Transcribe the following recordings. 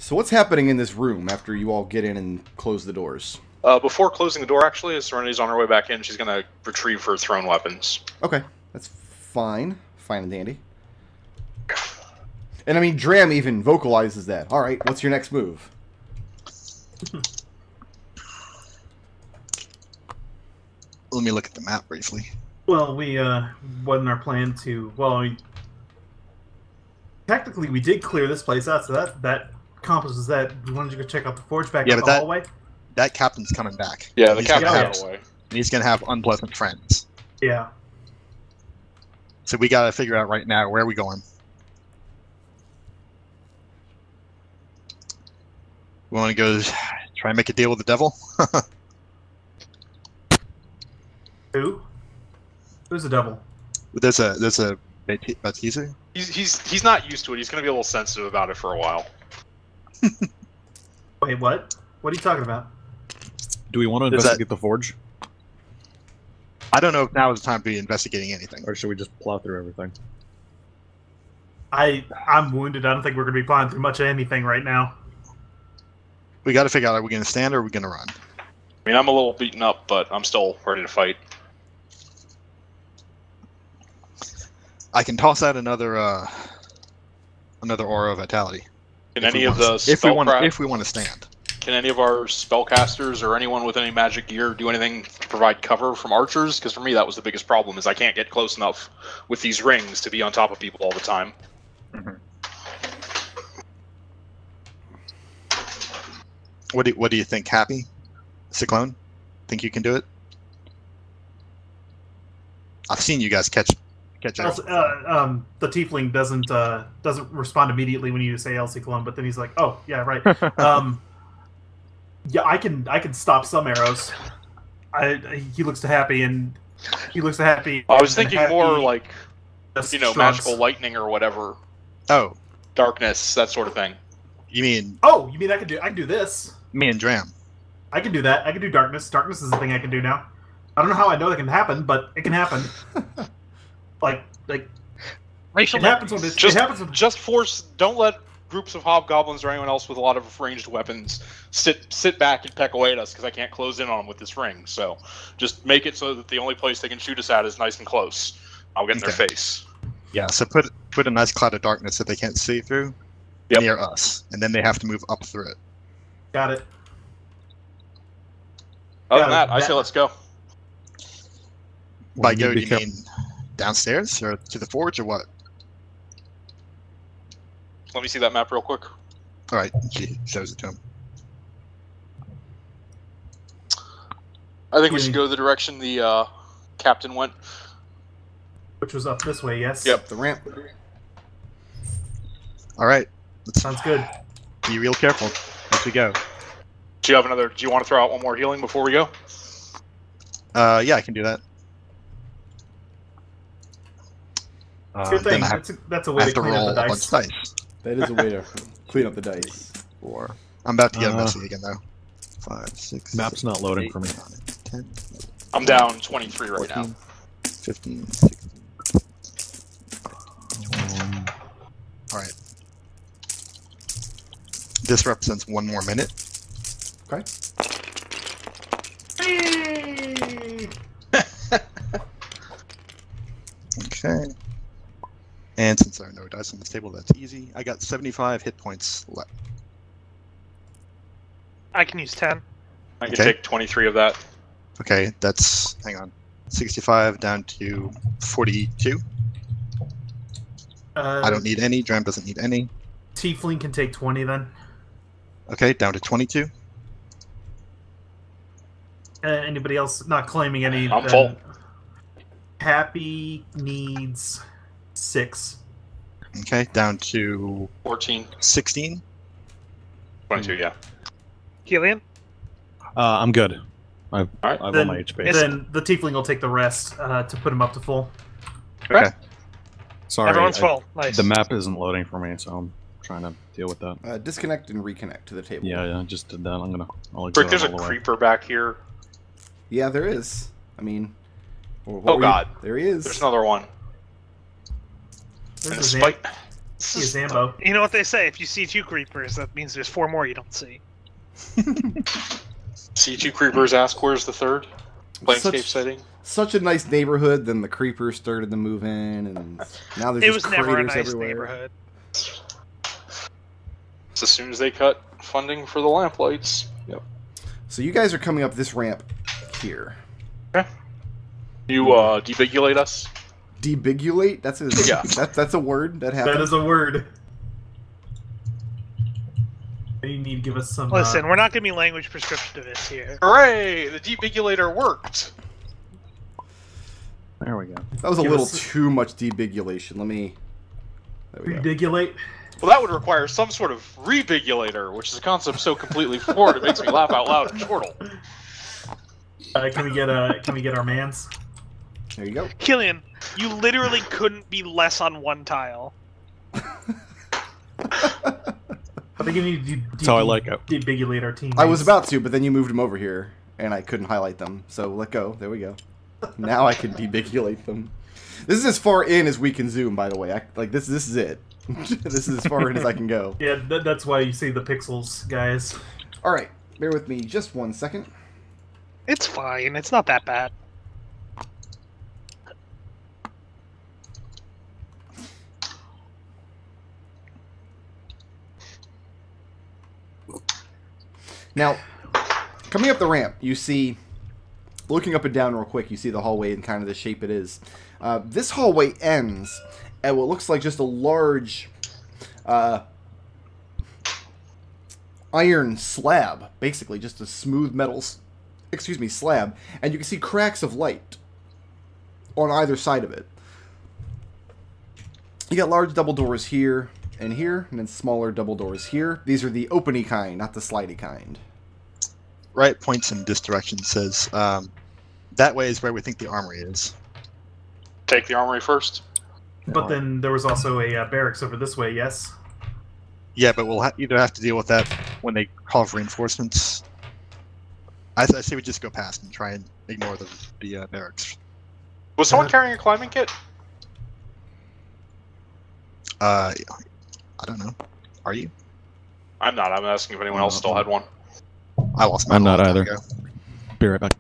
So what's happening in this room after you all get in and close the doors? Before closing the door, actually, as Serenity's on her way back in, she's going to retrieve her thrown weapons. Okay, that's fine. Fine and dandy. And I mean, Dram even vocalizes that. All right, what's your next move? Let me look at the map briefly. Well, we wasn't our plan to. Well, technically we did clear this place out, so that accomplishes that. We wanted to go check out the forge back up the hallway. That captain's coming back. Yeah, the captain's out of the way. And he's gonna have unpleasant friends. Yeah. So we gotta figure out right now where are we going. We want to go try and make a deal with the devil. Who? Who's the devil? There's a Baptizer. He's not used to it. He's going to be a little sensitive about it for a while. Wait, what? What are you talking about? Do we want to investigate the forge? I don't know if now is the time to be investigating anything. Or should we just plow through everything? I'm wounded. I don't think we're going to be plowing through much of anything right now. We got to figure out, are we going to stand or are we going to run? I mean, I'm a little beaten up, but I'm still ready to fight. I can toss out another aura of vitality. Can any of the if we want to stand? Can any of our spellcasters or anyone with any magic gear do anything to provide cover from archers? Because for me, that was the biggest problem: is I can't get close enough with these rings to be on top of people all the time. Mm-hmm. What do you think, Happy? Cyclone? Think you can do it? I've seen you guys catch Also, the Tiefling doesn't respond immediately when you say LC Cologne, but then he's like, "Oh, yeah, right." Yeah, I can stop some arrows. He looks happy, and he looks happy. I was thinking more like, shrugs. magical lightning or whatever. Oh, darkness, that sort of thing. You mean? Oh, you mean I can do this? Me and Dram. I can do that. I can do darkness. Darkness is the thing I can do now. I don't know how I know that can happen, but it can happen. like Racial it happens when just force. Don't let groups of hobgoblins or anyone else with a lot of ranged weapons sit back and peck away at us because I can't close in on them with this ring. So just make it so that the only place they can shoot us at is nice and close. I'll get in their face. Yeah. So put a nice cloud of darkness that they can't see through near us, and then they have to move up through it. Got it. Other than that, I say let's go. By go, do you mean downstairs or to the forge or what? Let me see that map real quick. All right, she shows it to him. I think we should go the direction the captain went. Which was up this way, yes? Yep, the ramp. All right. Sounds good. Be real careful as we go. Do you want to throw out one more healing before we go? Yeah, I can do that. Good thing. That's a way to clean up the dice. That is a way to clean up the dice. 4. I'm about to get messy again, though. 5, 6. Map's not loading 8, for me. 10. I'm down 23 right 14, now. 15, 16. 21. All right. This represents 1 more minute. Okay. Okay. And since there are no dice on this table, that's easy. I got 75 hit points left. I can use 10. I can take 23 of that. Okay, that's, hang on, 65 down to 42. I don't need any. Dram doesn't need any. Tiefling can take 20 then. Okay, down to 22. Anybody else not claiming any? I'm full. Happy needs 6. Okay, down to 14. 16. 22, yeah. Kelian? I'm good. I've Then, all my HP. then the Tiefling will take the rest to put him up to full. Okay. Sorry, Everyone's full. Nice. The map isn't loading for me, so I'm trying to deal with that. Disconnect and reconnect to the table. Yeah, I just did that. I'll Rick, there's a all the way. creeper back here. Yeah, there is. I mean, Oh god. There he is. There's another one. There's And a his spike. See a Zambo. You know what they say, if you see 2 creepers, that means there's 4 more you don't see. See 2 creepers, ask where's the third? Planescape setting. Such a nice neighborhood, then the creepers started to move in, and now there's It just was never a craters nice everywhere. neighborhood. It's as soon as they cut funding for the lamplights. Yep. So you guys are coming up this ramp here. Okay. You debigulate us? Debigulate? That's a Yeah. That's a word that happens. That is a word. You need to give us some. Listen, we're not going to be language prescriptivists here. Hooray! The debigulator worked! There we go. That was a Give little us- too much debigulation. Let me. There we go. Rebigulate. Well, that would require some sort of rebigulator, which is a concept so completely foreign it makes me laugh out loud and chortle. Can we get our mans? There you go. Kelian, you literally couldn't be less on 1 tile. I think you need to That's how I like it. debigulate our team. I was about to, but then you moved them over here, and I couldn't highlight them. So let go. There we go. Now I can debigulate them. This is as far in as we can zoom, by the way. This is it. This is as far in as I can go. Yeah, that's why you see the pixels, guys. All right, bear with me just 1 second. It's fine. It's not that bad. Now, coming up the ramp, you see, looking up and down real quick, you see the hallway and kind of the shape it is. This hallway ends at what looks like just a large iron slab, basically just a smooth metal, slab, and you can see cracks of light on either side of it. You got large double doors here and here, and then smaller double doors here. These are the openy kind, not the slidey kind. Riot points in this direction, says, that way is where we think the armory is. Take the armory first. But then there was also a barracks over this way. Yes. Yeah, but we'll either have to deal with that when they call for reinforcements. I say we just go past and try and ignore the barracks. Was someone carrying a climbing kit? I don't know. Are you? I'm not. I'm asking if anyone else still had one. I lost mine. I'm not a long time either. ago. Be right back.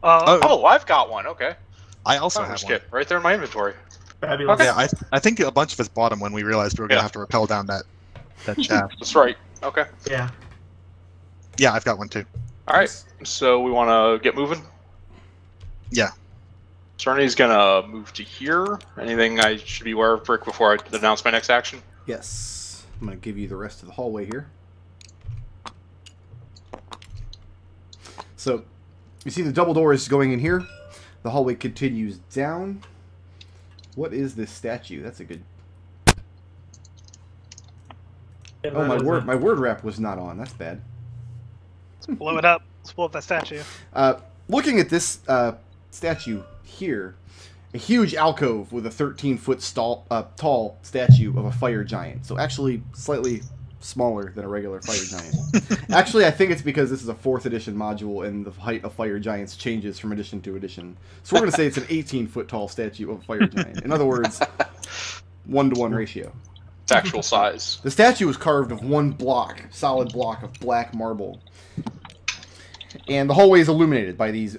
Oh, I've got one. Okay. I also have Flumphscape, one. right there in my inventory. Fabulous. Okay. Yeah, I think a bunch of us bought them when we realized we were going to Yeah. have to rappel down that shaft. That's right. Okay. Yeah. Yeah, I've got one too. All right. So we want to get moving. Yeah. Serenity's gonna move to here. Anything I should be aware of, Brick, before I announce my next action? Yes. I'm going to give you the rest of the hallway here. So, you see the double doors going in here. The hallway continues down. What is this statue? That's a good... Oh, my word wrap was not on. That's bad. Let's blow it up. Let's blow up that statue. Looking at this statue here, a huge alcove with a 13-foot tall statue of a fire giant. So actually slightly smaller than a regular fire giant. Actually, I think it's because this is a 4th edition module and the height of fire giants changes from edition to edition. So we're going to say it's an 18-foot tall statue of a fire giant. In other words, 1-to-1 ratio. It's actual size. The statue was carved of one solid block of black marble. And the hallway is illuminated by these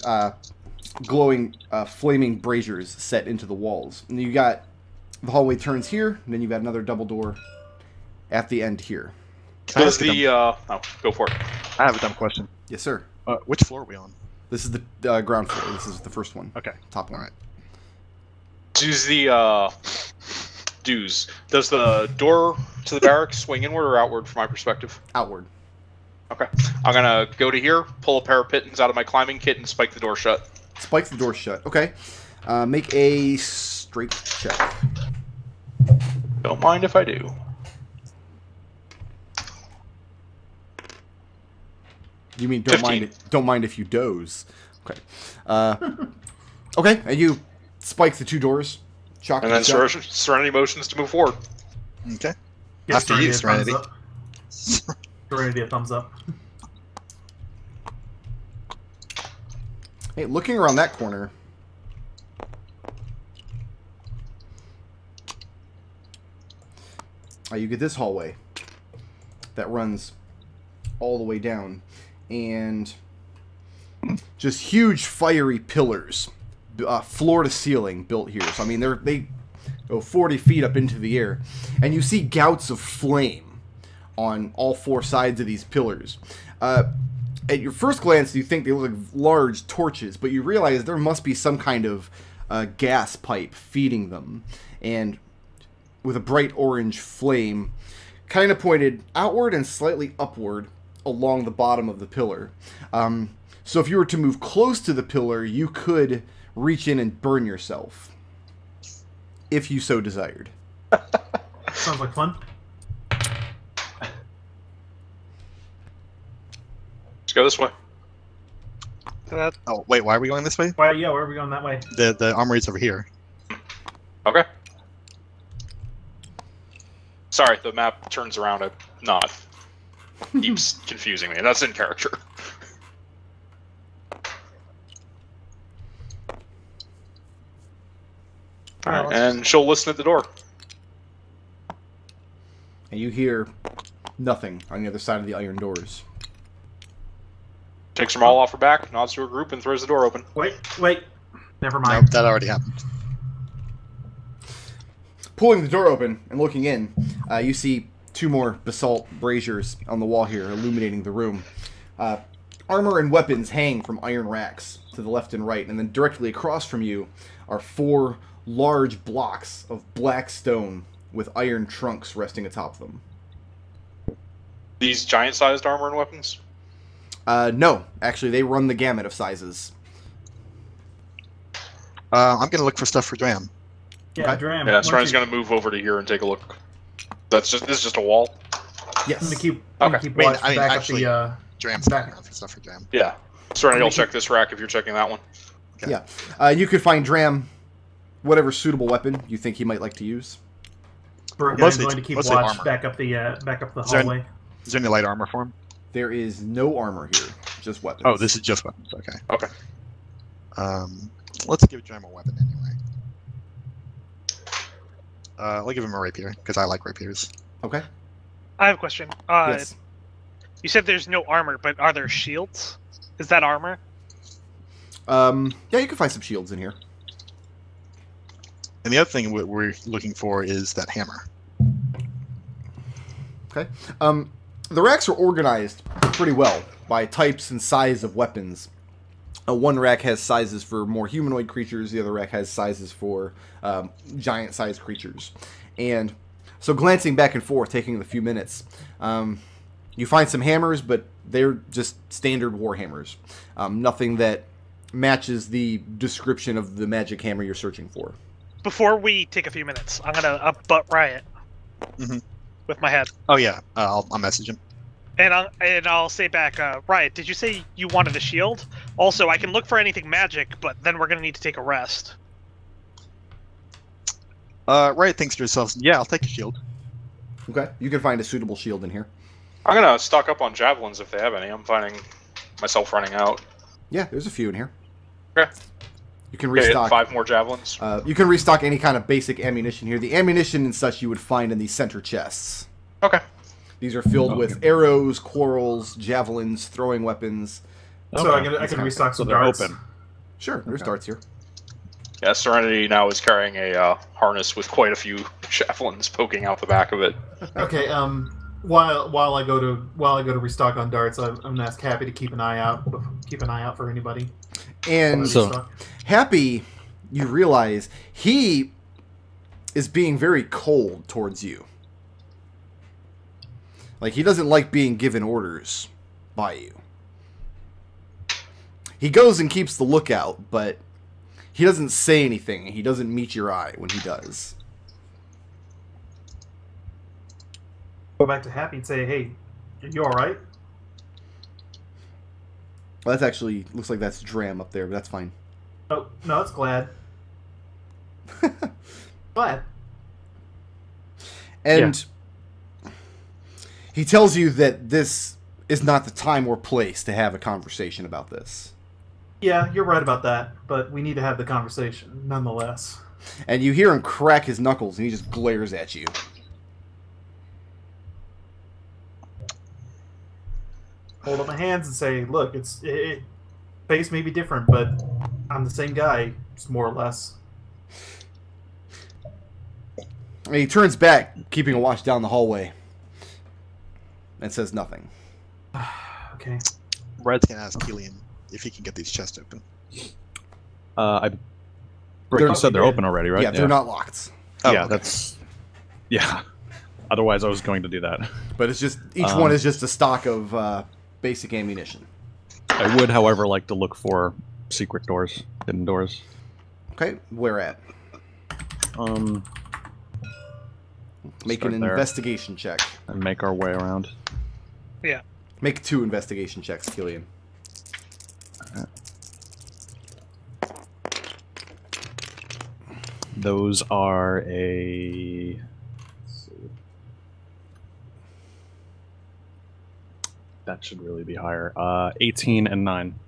glowing, flaming braziers set into the walls. And you got, the hallway turns here, and then you've got another double door at the end here. Can I Does ask a dumb- go for it. I have a dumb question. Yes, sir. Which floor are we on? This is the ground floor. This is the first one. Okay. Top one. All right. Does the door to the barracks swing inward or outward from my perspective? Outward. Okay. I'm gonna go to here, pull a pair of pittons out of my climbing kit, and spike the door shut. Spike the door shut. Okay. Make a strength check. Don't mind if I do. You mean don't 15. mind it? Don't mind if you doze. Okay. Okay, and you spike the 2 doors. Shock And them then shut. Serenity motions to move forward. Okay. Give After you, Serenity a Serenity. thumbs up. Serenity a thumbs up. Hey, looking around that corner, you get this hallway that runs all the way down, and just huge fiery pillars, floor to ceiling, built here. So I mean, they go 40 feet up into the air, and you see gouts of flame on all 4 sides of these pillars. At your first glance, you think they look like large torches, but you realize there must be some kind of gas pipe feeding them, and with a bright orange flame kind of pointed outward and slightly upward along the bottom of the pillar. So if you were to move close to the pillar, you could reach in and burn yourself, if you so desired. Sounds like fun. Let's go this way. Oh, wait, why are we going this way? Why? Yeah, where are we going that way? The armory's over here. Okay. Sorry, the map turns around a knot. Keeps confusing me. That's in character. Alright, and she'll listen at the door. And you hear nothing on the other side of the iron doors. Takes her maul off her back, nods to her group, and throws the door open. Wait. Never Nope, mind. that already happened. Pulling the door open and looking in, you see 2 more basalt braziers on the wall here, illuminating the room. Armor and weapons hang from iron racks to the left and right, and then directly across from you are 4 large blocks of black stone with iron trunks resting atop them. These giant-sized armor and weapons? No, actually, they run the gamut of sizes. I'm going to look for stuff for Dram. Yeah, Okay. Dram. Yeah, Serenity going to move over to here and take a look. This is just a wall? Yes. I'm Okay. gonna keep watch I mean, back actually, up Dram's Back. looking for stuff for Dram. Yeah. Serenity will check this rack if you're checking that one. Okay. Yeah. You could find Dram whatever suitable weapon you think he might like to use. I'm Mostly- going to keep mostly watch armor. back up the Is there any- hallway. Is there any light armor for him? There is no armor here, just weapons. Oh, this is just weapons. Okay. Okay. Let's give Dram a weapon anyway. I'll give him a rapier, because I like rapiers. Okay. I have a question. Yes. You said there's no armor, but are there shields? Is that armor? Yeah, you can find some shields in here. And the other thing we're looking for is that hammer. Okay. The racks are organized pretty well by types and size of weapons. One rack has sizes for more humanoid creatures. The other rack has sizes for giant-sized creatures. And so glancing back and forth, taking a few minutes, you find some hammers, but they're just standard war hammers. Nothing that matches the description of the magic hammer you're searching for. Before we take a few minutes, I'm gonna butt Riot with my head, Oh yeah, I'll message him. and I'll say back, Riot. Did you say you wanted a shield? Also, I can look for anything magic, but then we're gonna need to take a rest. Riot thinks to herself, yeah, I'll take a shield. Okay. You can find a suitable shield in here. I'm going to stock up on javelins if they have any. I'm finding myself running out. Yeah, there's a few in here. Okay. You can Okay, restock. 5 more javelins. You can restock any kind of basic ammunition here. The ammunition and such you would find in the center chests. Okay. These are filled with arrows, quarrels, javelins, throwing weapons. So I Okay. can restock So some they're darts. open. Sure, there's darts here. Yeah, Serenity now is carrying a harness with quite a few javelins poking out the back of it. Okay. While I go to restock on darts, I'm gonna ask Happy to keep an eye out for anybody. And So- Happy, you realize he is being very cold towards you. Like, he doesn't like being given orders by you. He goes and keeps the lookout, but he doesn't say anything. He doesn't meet your eye when he does. Go back to Happy and say, "Hey, are you all right?" Well, that's actually, looks like that's Dram up there, but that's fine. Oh no, it's Glad. Glad. And he tells you that this is not the time or place to have a conversation about this. Yeah, you're right about that, but we need to have the conversation nonetheless. And you hear him crack his knuckles, and he just glares at you. hold up my hands and say, "Look, face may be different, but I'm the same guy, just more or less." And he turns back, keeping a watch down the hallway, and says nothing. Okay. Red's gonna ask Kelian if he can get these chests open. Rick, you said they're open already, right? Yeah, they're not locked. Oh, yeah, okay. that's... Yeah. Otherwise, I was going to do that. But it's just each one is just a stock of basic ammunition. I would, however, like to look for secret doors, hidden doors. Okay, where at? Make an Start there. investigation check. And make our way around. Yeah. Make 2 investigation checks, Kelian. Those are a... let's see. That should really be higher. 18 and 9.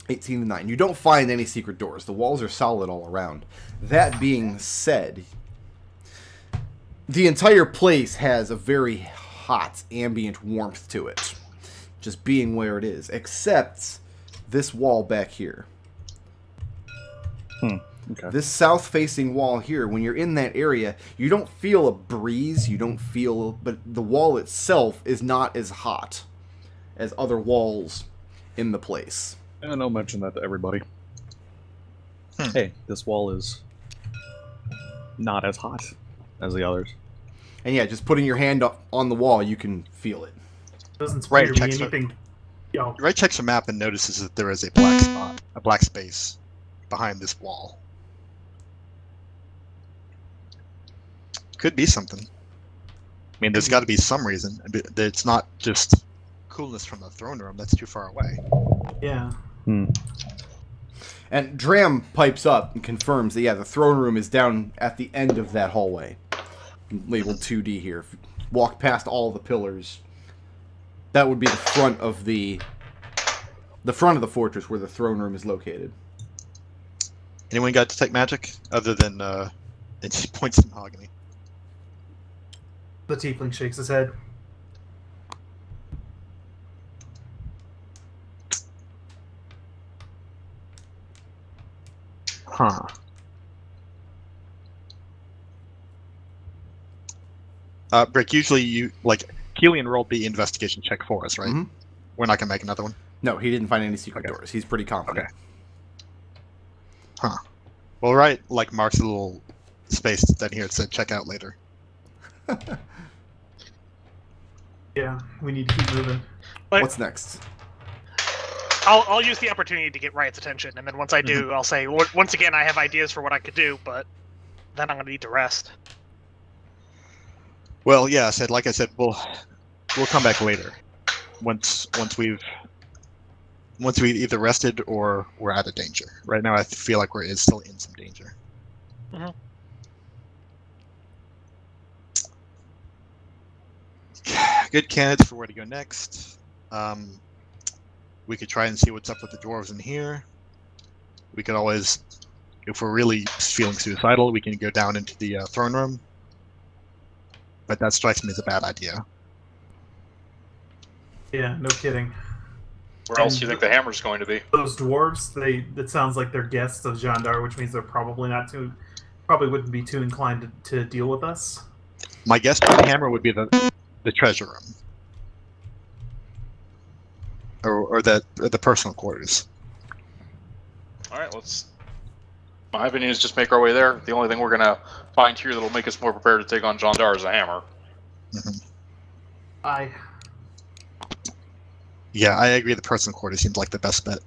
18 and 9. You don't find any secret doors. The walls are solid all around. That being said, the entire place has a very hot ambient warmth to it, just being where it is, except this wall back here. Okay. This south-facing wall here, when you're in that area, you don't feel a breeze, but the wall itself is not as hot as other walls in the place. And I'll mention that to everybody. Hey, this wall is not as hot as the others. And yeah, just putting your hand on the wall, you can feel it. Doesn't Right, scare me checks anything. Yo, Red checks a map and notices that there is a black spot, a black space behind this wall. Could be something. I mean, there's got to be some reason. It's not just coolness from the throne room. That's too far away. yeah. And Dram pipes up and confirms that, yeah, the throne room is down at the end of that hallway. Labeled 2D here. If you walk past all the pillars, that would be the front of the fortress where the throne room is located. Anyone got detect magic other than it just points to Mahogany? The Tiefling shakes his head. Huh. Brick, usually you, Kelian rolled the investigation check for us, right? Mhm. We're not going to make another one? No, he didn't find any secret Okay. doors. He's pretty confident. Okay. Huh. Well, right, marks a little space down here. It said check out later. Yeah, we need to keep moving. But What's next? I'll use the opportunity to get Riot's attention, and then once I do, I'll say, once again, I have ideas for what I could do, but then I'm going to need to rest. Well, yeah, like I said, we'll come back later. Once we've either rested or we're out of danger. Right now, I feel like we're still in some danger. Mhm. Good candidates for where to go next. We could try and see what's up with the dwarves in here. We could always, if we're really feeling suicidal, we can go down into the throne room. But that strikes me as a bad idea. Yeah, no kidding. Where else do you think the hammer's going to be? Those dwarves, it sounds like they're guests of Jandar, which means they're probably wouldn't be too inclined to deal with us. My guess for the hammer would be the treasure room. Or the personal quarters. Alright, my opinion is just make our way there. The only thing we're going to find here that'll make us more prepared to take on Jandar is a hammer. Mm-hmm. Yeah, I agree. The personal quarters seems like the best bet.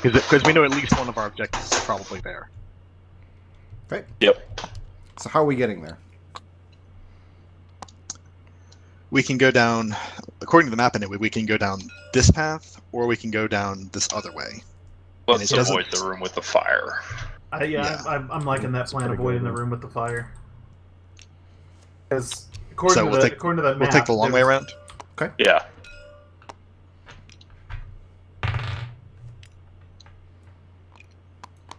Because we know at least one of our objectives is probably there. Okay. Yep. So how are we getting there? We can go down, according to the map anyway, we can go down this path, or we can go down this other way. Let's avoid the room with the fire. I'm liking that plan, avoiding the room with the fire. Because according to that map, we'll take the long way around. Okay. Yeah.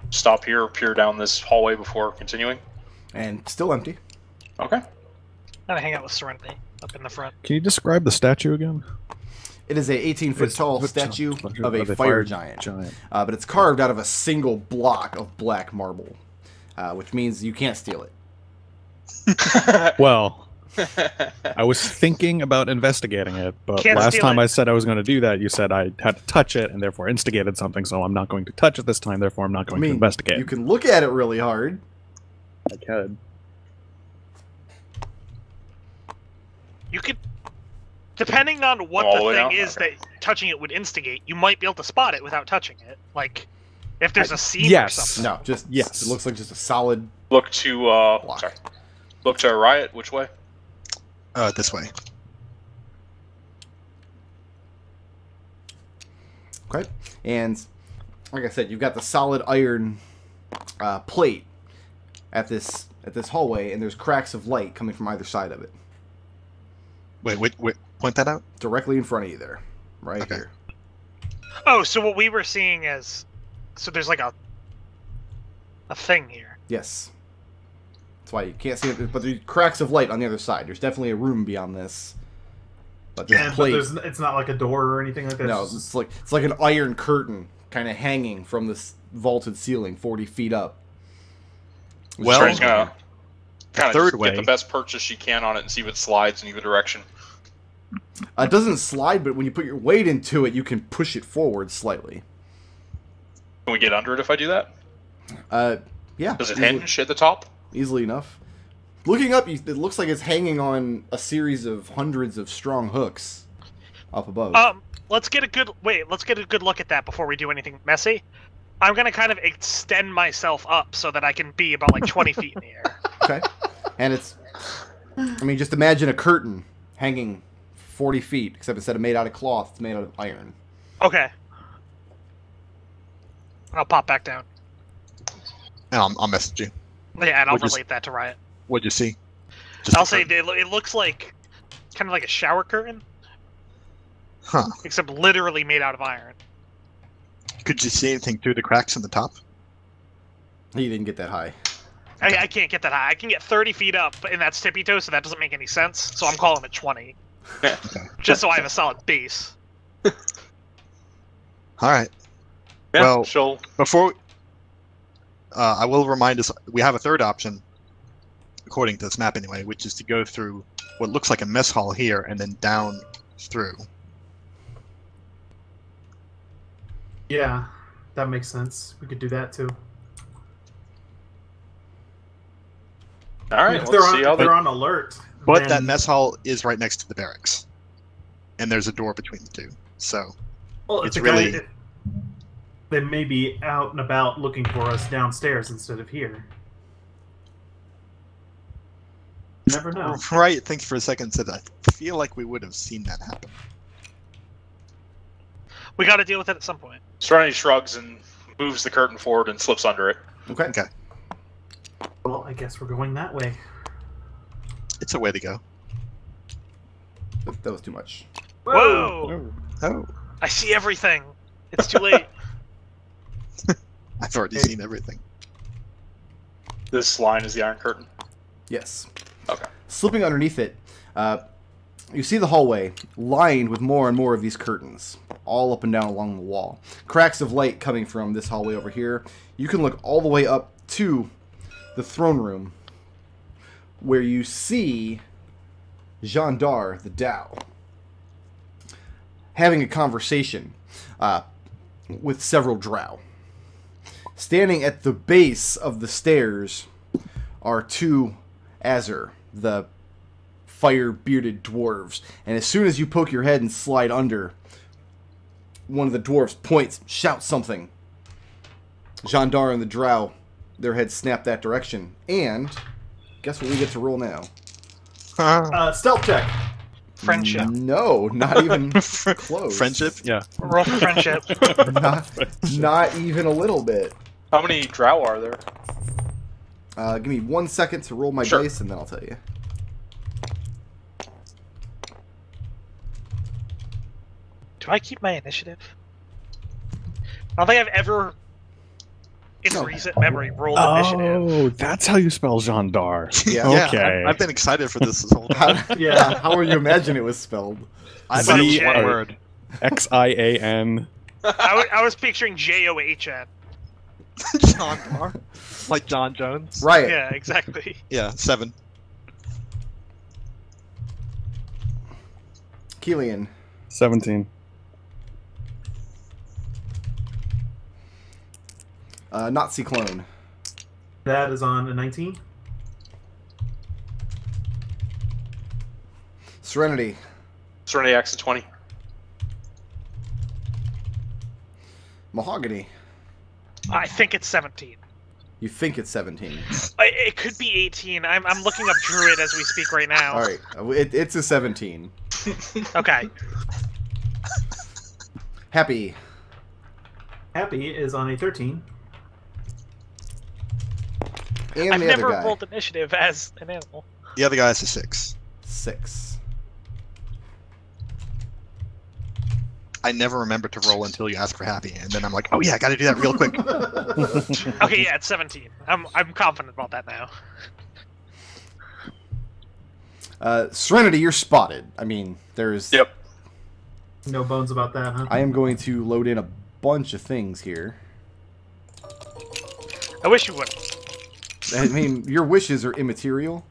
Stop here, peer down this hallway before continuing. And still empty. Okay. I'm going to hang out with Serenity. up in the front. Can you describe the statue again? It is a 18-foot It's tall with statue statue of a fire giant. But it's carved out of a single block of black marble, which means you can't steal it. Well, I was thinking about investigating it, but Can't last steal time it. I said I was going to do that, you said I had to touch it and therefore instigated something, so I'm not going to touch it this time, therefore I'm not going to investigate. You can look at it really hard. I could. You could, depending on what All the the way thing down? is that touching it would instigate, you might be able to spot it without touching it. Like, if there's a seam or yes. something. No, just Yes. It looks like just a solid. Look to sorry. Look to Riot. Which way? This way. Okay, and like I said, you've got the solid iron plate at this hallway, and there's cracks of light coming from either side of it, Wait, point that out. directly in front of you there, right Okay. here. Oh, so what we were seeing as, so there's like a thing here. Yes. That's why you can't see it, but there's cracks of light on the other side. There's definitely a room beyond this. But this And but plate, it's not like a door or anything like that. no, it's like an iron curtain kind of hanging from this vaulted ceiling, 40 feet up. Well, Trey's gonna kind third of way. get the best purchase she can on it and see if it slides in either direction. It doesn't slide, but when you put your weight into it, you can push it forward slightly. Can we get under it if I do that? Yeah. Does it easily- hinge at the top? Easily enough. Looking up, it looks like it's hanging on a series of hundreds of strong hooks up above. Let's get a good look at that before we do anything messy. I'm gonna kind of extend myself up so that I can be about like 20 feet in the air. Okay. And it's, I mean, just imagine a curtain hanging 40 feet, except instead of made out of cloth, it's made out of iron. Okay. I'll pop back down. And I'll message you. Yeah, and I'll We'll just- relate that to Riot. What'd you see? Just I'll a say curtain. it looks like kind of like a shower curtain, Huh. except literally made out of iron. Could you see anything through the cracks in the top? He didn't get that high. I can't get that high. I can get 30 feet up, and that's tippy toe, so that doesn't make any sense. So I'm calling it 20, just so I have a solid base. All right. Yeah, Well- she'll. Before, I will remind us we have a third option, according to this map anyway, which is to go through what looks like a mess hall here and then down through. Yeah, that makes sense. We could do that too. All right, If let's see how they're on alert. But then- that mess hall is right next to the barracks, and there's a door between the two. So well, it's if really- they may be out and about looking for us downstairs instead of here. You never know. Right, thinks for a second, said I feel like we would have seen that happen. We got to deal with it at some point. Serenity shrugs and moves the curtain forward and slips under it. Okay. Okay, Well, I guess we're going that way. it's a way to go. That was too much. Whoa! Oh, I see everything. It's too late. I've already seen everything. This line is the Iron Curtain. Yes. Okay. Slipping underneath it, you see the hallway lined with more and more of these curtains, all up and down along the wall. Cracks of light coming from this hallway over here. You can look all the way up to the throne room, where you see Jandar, the Tao, having a conversation with several drow. Standing at the base of the stairs are two Azur, the fire-bearded dwarves. And as soon as you poke your head and slide under, one of the dwarves points, shouts something. Jandar and the drow, their heads snap that direction. And guess what we get to roll now? Stealth check. Friendship. No, not even close. Friendship? Yeah. Roll for friendship. Not even a little bit. How many drow are there? Give me 1 second to roll my Sure. dice, and then I'll tell you. Do I keep my initiative? I don't think I've ever in recent memory rolled initiative. Oh, that's how you spell Jandar. Yeah. Yeah, Okay. I've been excited for this whole time. How would you imagine it was spelled? I thought it was Z- one word. Xian. I was picturing JOHN. John Barr. Like John Jones. Riot. Yeah, exactly. Yeah, 7. Kelian. 17. Nazi clone. That is on a 19. Serenity. Serenity X at 20. Mahogany. I think it's 17. You think it's 17. It could be 18. I'm looking up Druid as we speak right now. All right, it's a 17. Okay. Happy. Happy is on a 13. And I've the never other guy. rolled initiative as an animal. The other guy's a 6. 6. I never remember to roll until you ask for happy, and then I'm like, oh yeah, I got to do that real quick. Okay, yeah, it's 17. I'm confident about that now. Serenity, you're spotted. I mean, there's... Yep. No bones about that, huh? I am going to load in a bunch of things here. I wish you would. I mean, your wishes are immaterial.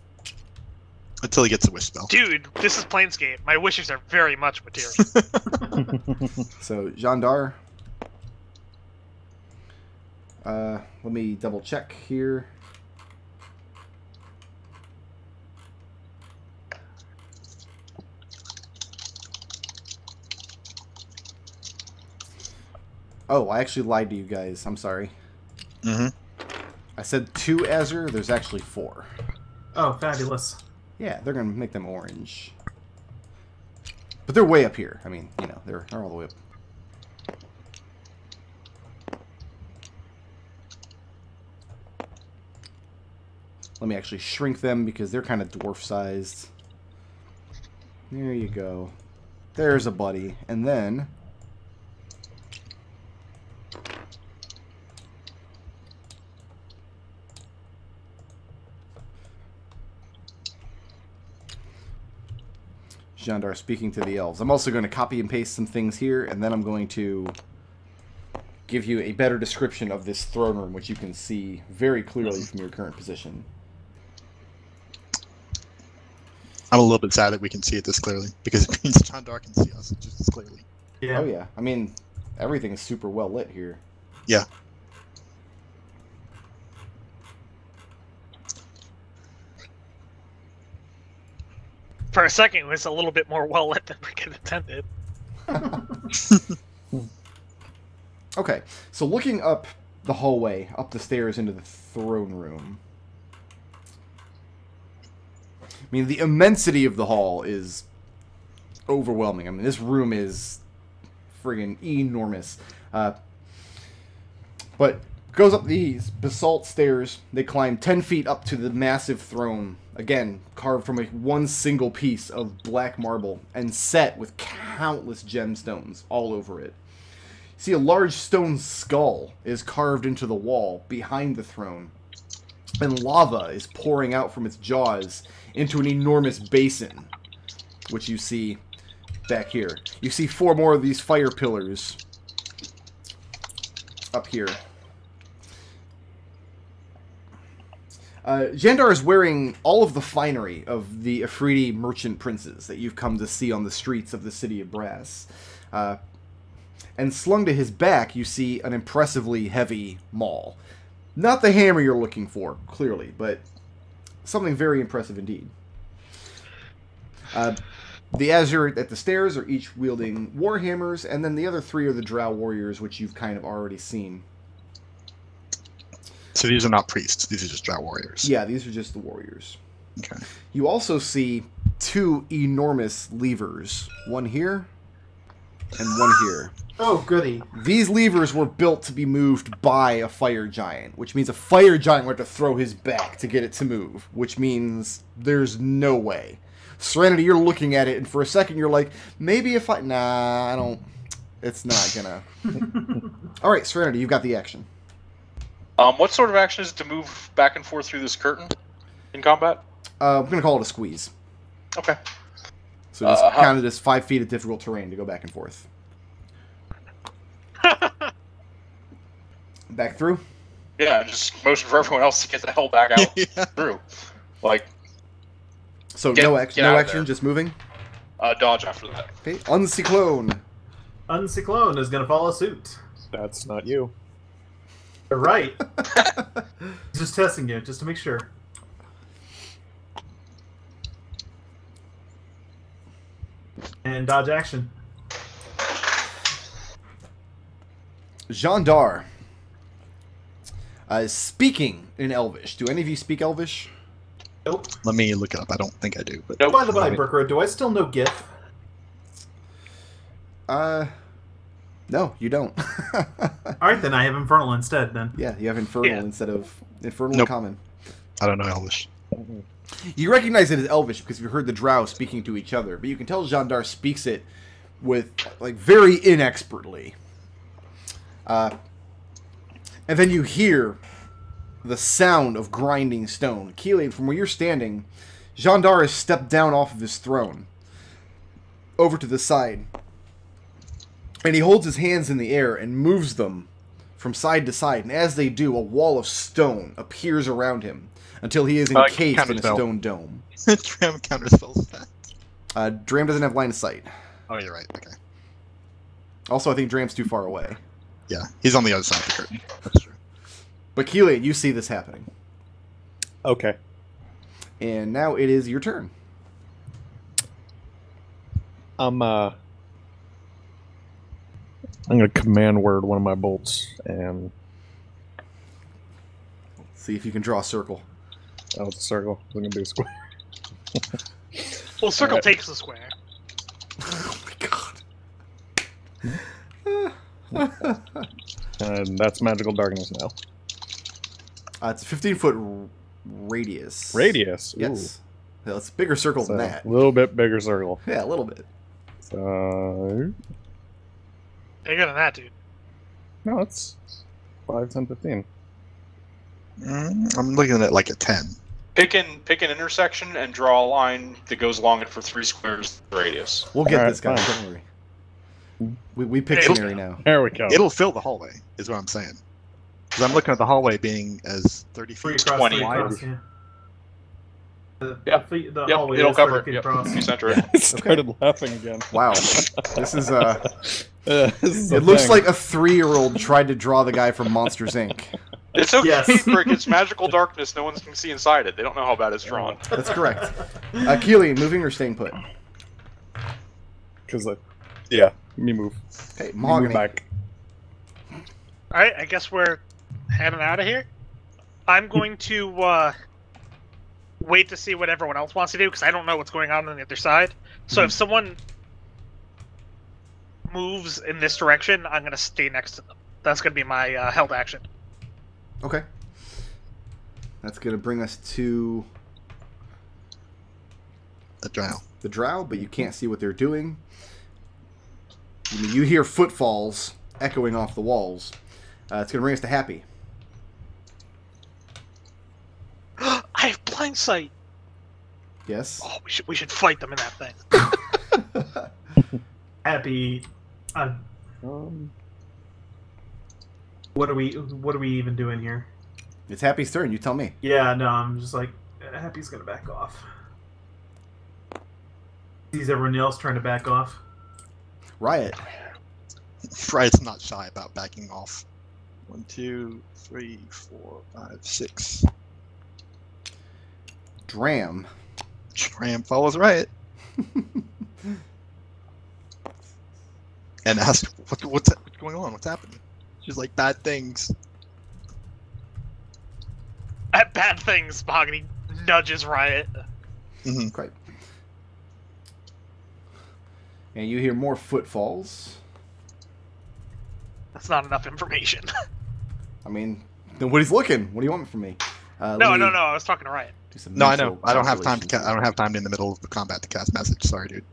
Until he gets a wish spell. Dude, this is Planescape. My wishes are very much material. So, Jandar. Let me double check here. Oh, I actually lied to you guys. I'm sorry. Mm-hmm. I said 2 Azure. There's actually 4. Oh, fabulous. Yeah, they're going to make them orange. But they're way up here. I mean, you know, they're all the way up. Let me actually shrink them because they're kind of dwarf-sized. There you go. There's a buddy. And then... Jandar speaking to the elves. I'm also going to copy and paste some things here, and then I'm going to give you a better description of this throne room, which you can see very clearly from your current position. I'm a little bit sad that we can see it this clearly, because it means John Dark can see us just as clearly. Yeah. Oh yeah, I mean, everything is super well lit here. Yeah. For a second, it was a little bit more well lit than we could intended. Okay, so looking up the hallway, up the stairs into the throne room. I mean, the immensity of the hall is overwhelming. I mean, this room is friggin' enormous. But goes up these basalt stairs. They climb 10 feet up to the massive throne. Again, carved from one single piece of black marble and set with countless gemstones all over it. See, a large stone skull is carved into the wall behind the throne, and lava is pouring out from its jaws into an enormous basin, which you see back here. You see 4 more of these fire pillars up here. Jandar is wearing all of the finery of the Afridi merchant princes that you've come to see on the streets of the City of Brass. And slung to his back, you see an impressively heavy maul. Not the hammer you're looking for, clearly, but something very impressive indeed. The Azure at the stairs are each wielding warhammers, and then the other 3 are the Drow warriors, which you've kind of already seen. So these are not priests. These are just Drow warriors. Yeah, these are just the warriors. Okay. You also see 2 enormous levers. One here, and one here. Oh, goody. These levers were built to be moved by a fire giant, which means a fire giant would have to throw his back to get it to move, which means there's no way. Serenity, you're looking at it, and for a second you're like, maybe if I... Nah, I don't... It's not gonna... Alright, Serenity, you've got the action. What sort of action is it to move back and forth through this curtain in combat? I'm going to call it a squeeze. Okay. So just count it as 5 feet of difficult terrain to go back and forth. Back through? Yeah, just motion for everyone else to get the hell back out through. Like, so get no out of action, there. just moving? Dodge after that. Okay, Uncyclone. Uncyclone is going to follow suit. That's not you. You're right. Just testing you, just to make sure. And dodge action. Jandar is speaking in Elvish. Do any of you speak Elvish? Nope. Let me look it up. I don't think I do. But Nope. By the by, Brooker, do I still know GIF? No, you don't. Alright, then I have Infernal instead, then. Yeah, you have Infernal Yeah. instead of Infernal Nope. Common. I don't know Elvish. You recognize it as Elvish because you heard the Drow speaking to each other, but you can tell Jandar speaks it with, like, very inexpertly. And then you hear the sound of grinding stone. Kelian, from where you're standing, Jandar has stepped down off of his throne, over to the side, and he holds his hands in the air and moves them from side to side, and as they do, a wall of stone appears around him until he is encased in a counterspell. stone dome. Dram counterspells that. Dram doesn't have line of sight. Oh, you're right. Okay. Also, I think Dram's too far away. Yeah, he's on the other side of the curtain. That's true. But Kelian, you see this happening. Okay. And now it is your turn. I'm gonna command word one of my bolts and See if you can draw a circle. it's a circle. I'm gonna do a square. Well, circle Alright. takes the square. Oh my god. And that's magical darkness now. It's a 15-foot radius. Radius. Ooh. Yes. Well, it's a bigger circle So, than that. a little bit bigger circle. Yeah, a little bit. So Bigger than that, dude. no, it's 5, 10, 15. I'm looking at like a 10. Pick an intersection and draw a line that goes along it for 3 squares radius. We'll get Alright, this guy. fine. Don't worry. We picked It'll- Mary now. There we go. It'll fill the hallway, is what I'm saying. Because I'm looking at the hallway being as 30 Three feet. across, 20. three across, yeah. The Yep, hallway it'll is 30 cover it. feet Yep, across. you center it. I started laughing again. Wow. This is This is it a looks thing. like a 3-year-old tried to draw the guy from Monsters Inc. It's okay, Yes. Brick. It's magical darkness. No one can see inside it. They don't know how bad it's drawn. That's correct. Kelian, moving or staying put? Because yeah, me move. Okay, Me move Mahogany. back. Alright, I guess we're heading out of here. I'm going to wait to see what everyone else wants to do, because I don't know what's going on the other side. So if someone moves in this direction, I'm going to stay next to them. That's going to be my held action. Okay. That's going to bring us to The drow. the Drow, but you can't see what they're doing. You hear footfalls echoing off the walls. It's going to bring us to Happy. I have blind sight. Yes? Oh, we should fight them in that thing. Happy. What are we even doing here? It's Happy's turn. You tell me. Yeah, no, I'm just like, Happy's gonna back off. Sees everyone else trying to back off. Riot. Riot's not shy about backing off. 1, 2, 3, 4, 5, 6. Dram. Dram follows Riot. And asks, what's going on? What's happening? She's like, bad things. At bad things, Mahogany nudges Riot. Mm-hmm. Great. And you hear more footfalls. That's not enough information. I mean, nobody's looking. What do you want from me? No, I was talking to Riot. Do some No, I mental know. I don't have time to. calculations. I don't have time in the middle of the combat to cast message. Sorry, dude.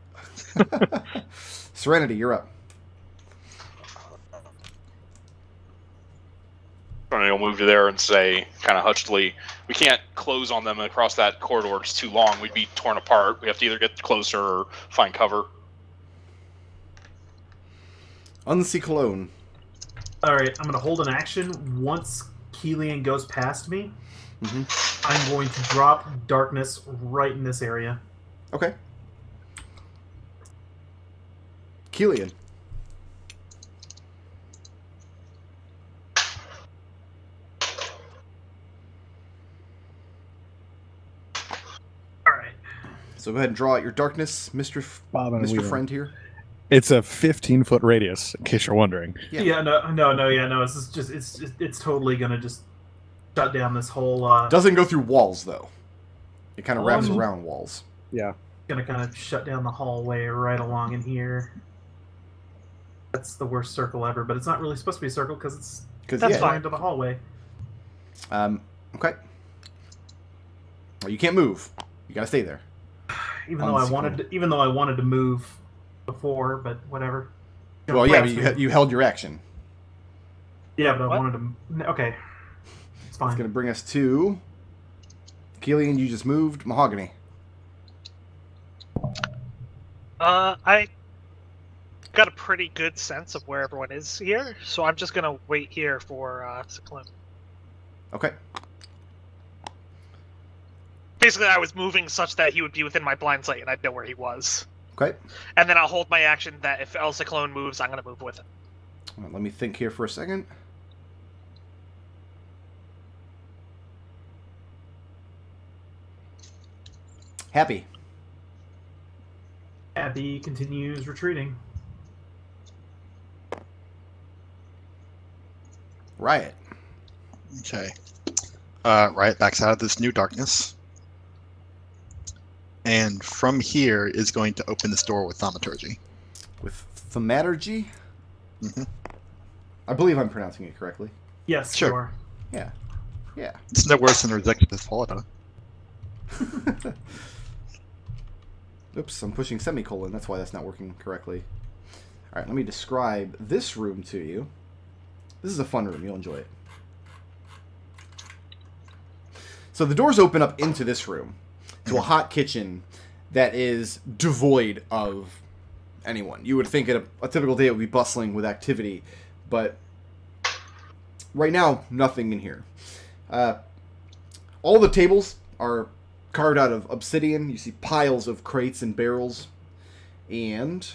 Serenity, you're up. Serenity will move to there and say, kind of hushedly, we can't close on them across that corridor. It's too long. We'd be torn apart. We have to either get closer or find cover. Uncyclone. Alright, I'm going to hold an action. Once Kelian goes past me, I'm going to drop darkness right in this area. Okay. Kelian. Alright. So go ahead and draw out your darkness, Mr. Friend here. It's a 15-foot radius, in case you're wondering. No. It's totally gonna just shut down this whole. Doesn't go through walls though. It kind of wraps around walls. Yeah. Gonna kind of shut down the hallway right along in here. That's the worst circle ever, but it's not really supposed to be a circle because that's fine to the hallway. Okay. Well, you can't move. You gotta stay there. Even though I wanted to move before, but whatever. Well, yeah, but you held your action. Yeah, but I wanted to. Okay, it's fine. It's gonna bring us to Kelian. You just moved. Mahogany. I got a pretty good sense of where everyone is here, so I'm just gonna wait here for Cyclone. Okay. Basically, I was moving such that he would be within my blind sight, and I'd know where he was. Okay. And then I'll hold my action that if El Cyclone moves, I'm gonna move with him. Well, let me think here for a second. Happy. Happy continues retreating. Riot. Okay. Riot backs out of this new darkness. And from here is going to open this door with Thaumaturgy. With Thaumaturgy? Mm-hmm. I believe I'm pronouncing it correctly. Yes, Sure. you are. Yeah. Yeah. It's no worse than Executive Holiday. Oops, I'm pushing semicolon. That's why that's not working correctly. Alright, let me describe this room to you. This is a fun room. You'll enjoy it. So the doors open up into this room, to a hot kitchen that is devoid of anyone. You would think a typical day would be bustling with activity, but right now, nothing in here. All the tables are carved out of obsidian. You see piles of crates and barrels. And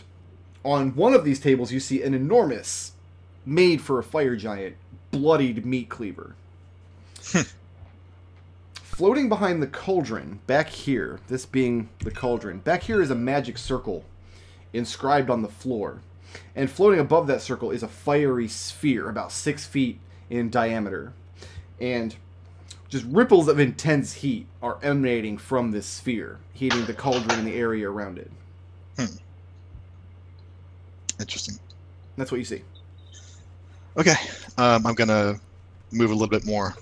on one of these tables, you see an enormous, made for a fire giant, bloodied meat cleaver. Floating behind the cauldron, back here, this being the cauldron, back here is a magic circle inscribed on the floor. And floating above that circle is a fiery sphere about 6 feet in diameter. And just ripples of intense heat are emanating from this sphere, heating the cauldron and the area around it. Interesting. That's what you see. Okay. I'm going to move a little bit more.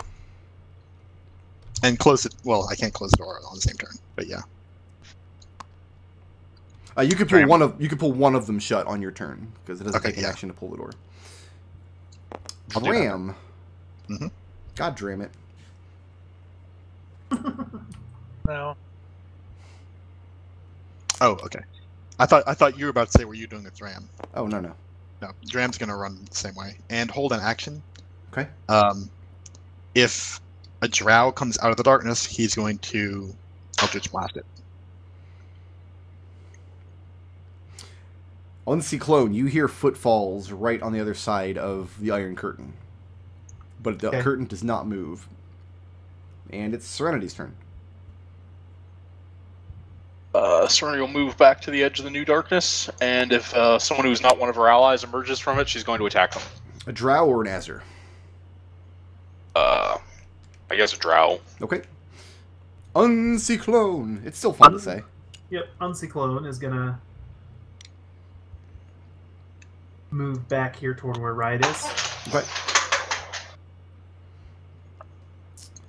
And close it. Well, I can't close the door on the same turn, but yeah. You could pull one of them shut on your turn because it doesn't take an action to pull the door. Dram. Mm-hmm. God damn it. No. Oh, okay. I thought you were about to say, were you doing a Dram? Oh, no. No, Dram's gonna run the same way and hold an action. Okay. If a drow comes out of the darkness, he's going to Eldritch Blast it. Uncyclone, you hear footfalls right on the other side of the Iron Curtain. But the curtain does not move. And it's Serenity's turn. Serenity will move back to the edge of the new darkness, and if someone who's not one of her allies emerges from it, she's going to attack them. A drow or an Azure? I guess a drow. Okay. Uncyclone. It's still fun to say. Yep, Uncyclone is gonna move back here toward where Riot is. Okay.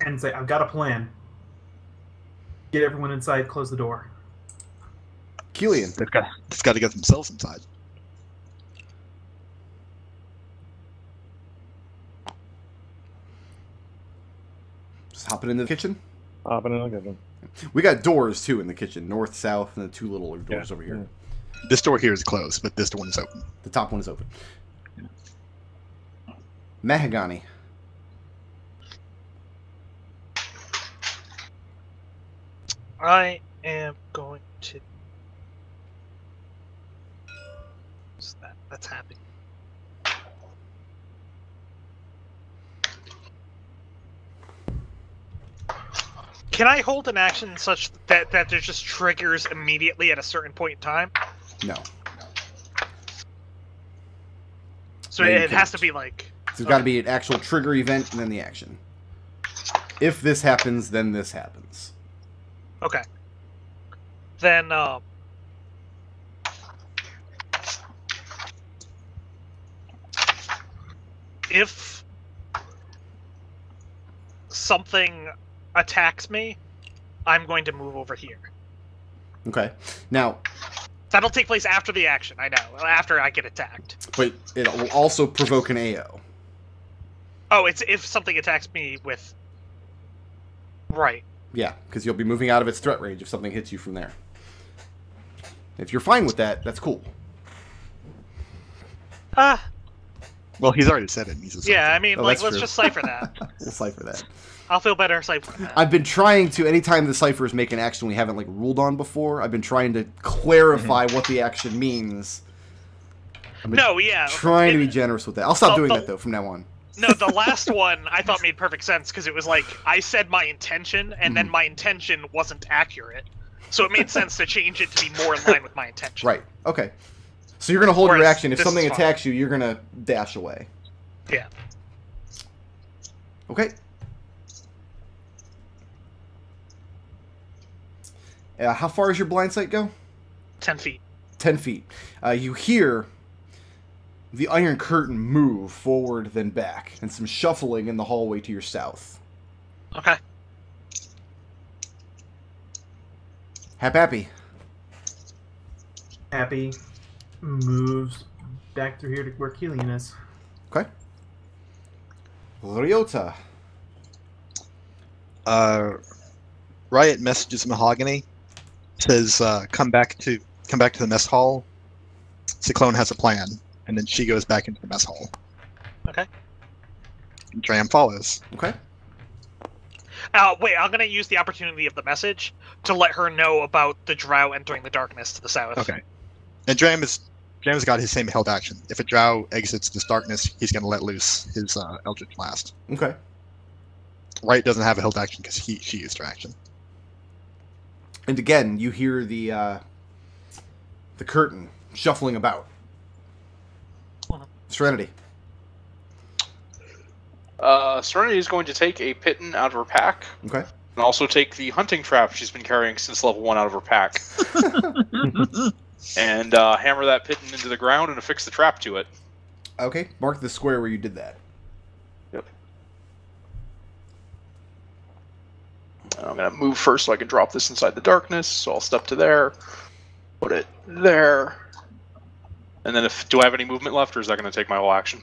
And say, I've got a plan. Get everyone inside, close the door. Kelian. They've got to get themselves inside. Just hopping into the kitchen. Hopping in the kitchen. We got doors too in the kitchen, north, south, and the two little doors over here. Yeah. This door here is closed, but this one is open. The top one is open. Mahogany. I am going to. What's that? That's happening. Can I hold an action such that there just triggers immediately at a certain point in time? No. So No, you it has to can't. be like. There's got to be an actual trigger event and then the action. If this happens, then this happens. Okay. Then if something attacks me, I'm going to move over here. Okay. Now, That'll take place after the action, I know. After I get attacked. but it will also provoke an AO. Oh, it's if something attacks me with... Right. Yeah, because you'll be moving out of its threat range if something hits you from there. If you're fine with that, that's cool. Well, he's already said it. He's a Yeah, I mean, Oh, like, that's let's true. just cipher that. We'll cipher that. I'll feel better ciphering that. I've been trying to, anytime the ciphers make an action we haven't like ruled on before, I've been trying to clarify what the action means. I've been No, yeah. trying to be it- generous with that. I'll stop the- doing the- that though from now on. No, the last one I thought made perfect sense because it was like I said my intention, and then my intention wasn't accurate, so it made sense to change it to be more in line with my intention. Right. Okay. So you're gonna hold your Whereas action. If this something is fine. attacks you, you're gonna dash away. Yeah. Okay. How far does your blind sight go? 10 feet. 10 feet. You hear the iron curtain move forward then back, and some shuffling in the hallway to your south. Okay. Happy. Happy moves back through here to where Kelian is. Okay. Ryota. Riot messages Mahogany, says, "Come back to the mess hall. Cyclone has a plan," and then she goes back into the mess hall. Okay. Dram follows. Okay. Wait, I'm gonna use the opportunity of the message to let her know about the drow entering the darkness to the south. Okay. And Dram's got his same held action. If a drow exits this darkness, he's going to let loose his Eldritch Blast. Okay. Riot doesn't have a held action because she used her action. And again, you hear the curtain shuffling about. Serenity. Serenity is going to take a Pitten out of her pack, Okay. and also take the hunting trap she's been carrying since level 1 out of her pack. And hammer that Pitten into the ground and affix the trap to it. Okay. Mark the square where you did that. Yep. And I'm going to move first so I can drop this inside the darkness. So I'll step to there, put it there. And then do I have any movement left, or is that going to take my whole action?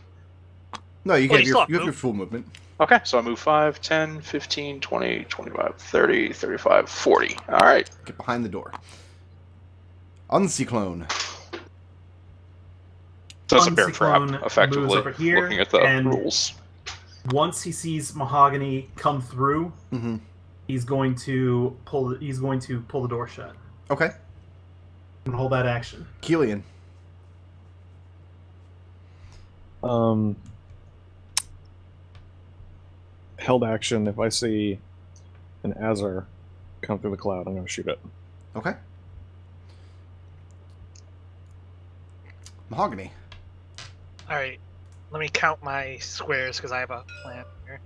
No, you Well, have you still have you have your move. full movement. Okay, so I move 5, 10, 15, 20, 25, 30, 35, 40. All right. Get behind the door. Uncyclone. So that's a bear trap, Uncyclone moves effectively, over here, looking at the and- rules. Once he sees Mahogany come through, Mm-hmm. he's going to pull the door shut Okay. and hold that action. Kelian. Held action. If I see an Azar come through the cloud, I'm going to shoot it. Okay. Mahogany. Alright. Let me count my squares because I have a plan here.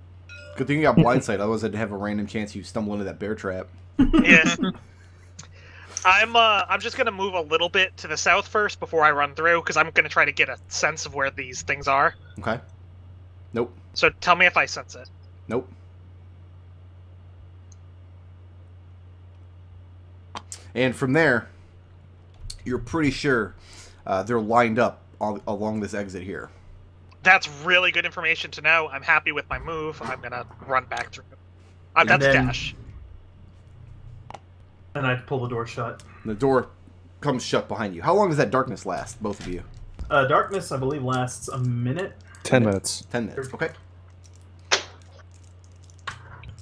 Good thing you got blindsight, otherwise I'd have a random chance you stumble into that bear trap. Yeah. I'm just gonna move a little bit to the south first before I run through, because I'm gonna try to get a sense of where these things are. Okay. Nope. So tell me if I sense it. Nope. And from there, you're pretty sure they're lined up along this exit here. That's really good information to know. I'm happy with my move. I'm gonna run back through. That's a then- dash. And I pull the door shut. The door comes shut behind you. How long does that darkness last, both of you? Darkness, I believe, lasts a minute. 10 minutes. 10 minutes. Okay.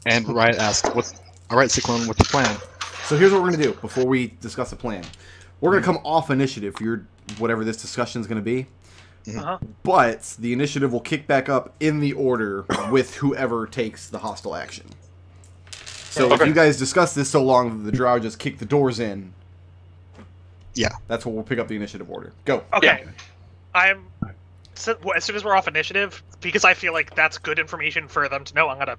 And Riot asks, all right, Cyclone, what's the plan? So here's what we're going to do before we discuss a plan. We're going to come off initiative for your whatever this discussion is going to be. Uh-huh. But the initiative will kick back up in the order with whoever takes the hostile action. So if you guys discuss this so long that the drow just kick the doors in, Yeah. that's what we'll pick up the initiative order. Go. Okay. As soon as we're off initiative, because I feel like that's good information for them to know, I'm gonna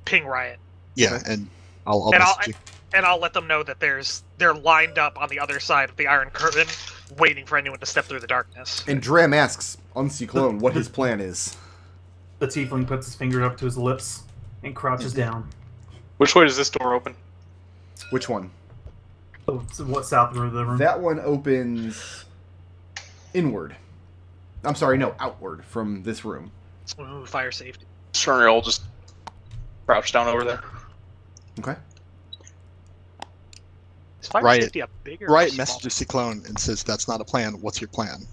ping Riot. Yeah, Okay. and I'll And message you. And I'll let them know that they're lined up on the other side of the Iron Curtain, waiting for anyone to step through the darkness. And Dram asks Uncyclone what his plan is. The tiefling puts his finger up to his lips and crouches down. Which way does this door open? Which one? Oh, so what south of the room? That one opens inward. I'm sorry, no, outward from this room. Ooh, fire safety. Serenity will just crouch down over there. Okay. Is fire Riot- safety a bigger? or Riot small? messages Cyclone and says, that's not a plan. What's your plan?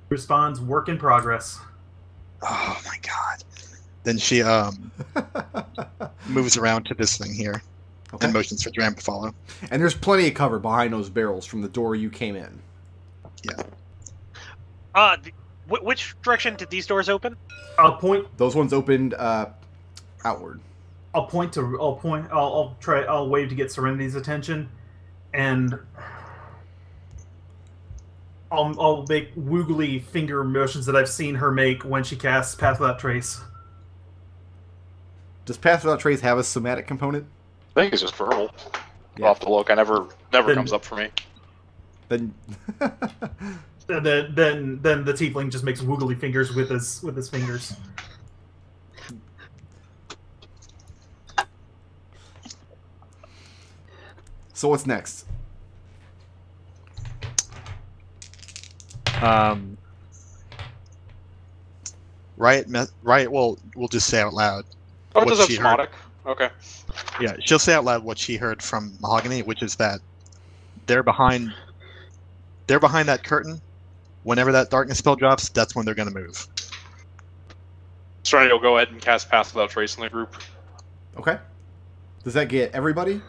Responds, work in progress. Oh my god. Then she moves around to this thing here Okay. and motions for Dram to follow. And there's plenty of cover behind those barrels from the door you came in. Which direction did these doors open? I'll point. Those ones opened outward. I'll wave to get Serenity's attention, and I'll make woogly finger motions that I've seen her make when she casts Path Without Trace. Does Path Without Trace have a somatic component? I think it's just verbal. Yeah. I'll have to look. Never Then- comes up for me. Then And then the tiefling just makes woogly fingers with his fingers. So what's next? Riot will just say out loud. Oh, it what does have she heard. Smotic. Okay. Yeah, she'll say out loud what she heard from Mahogany, which is that they're behind that curtain. Whenever that darkness spell drops, that's when they're going to move. Serenity will go ahead and cast Path Without Trace in the group. Okay. Does that get everybody?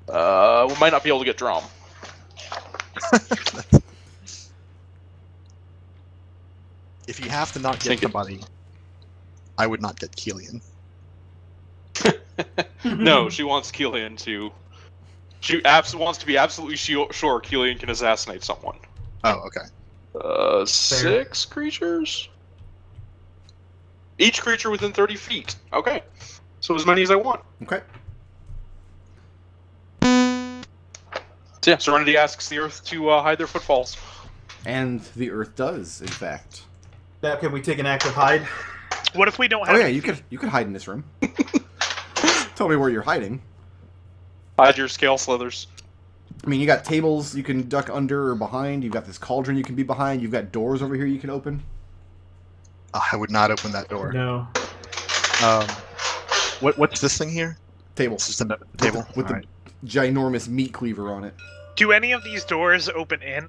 We might not be able to get Drum. If you have to not get Thinking. somebody, I would not get Kelian. No, she wants Kelian to. She wants to be absolutely sure Kelian can assassinate someone. Oh, okay. 6 creatures? Each creature within 30 feet. Okay. So as many as I want. Okay. So yeah, Serenity asks the Earth to hide their footfalls. And the Earth does, in fact. Now, can we take an active hide? What if we don't Oh have? yeah, you could hide in this room. Tell me where you're hiding. Hide your scale slithers. I mean, you got tables you can duck under or behind. You've got this cauldron you can be behind. You've got doors over here you can open. I would not open that door. No. What's this thing here? Table. It's just a table. With the Alright. ginormous meat cleaver on it. Do any of these doors open in?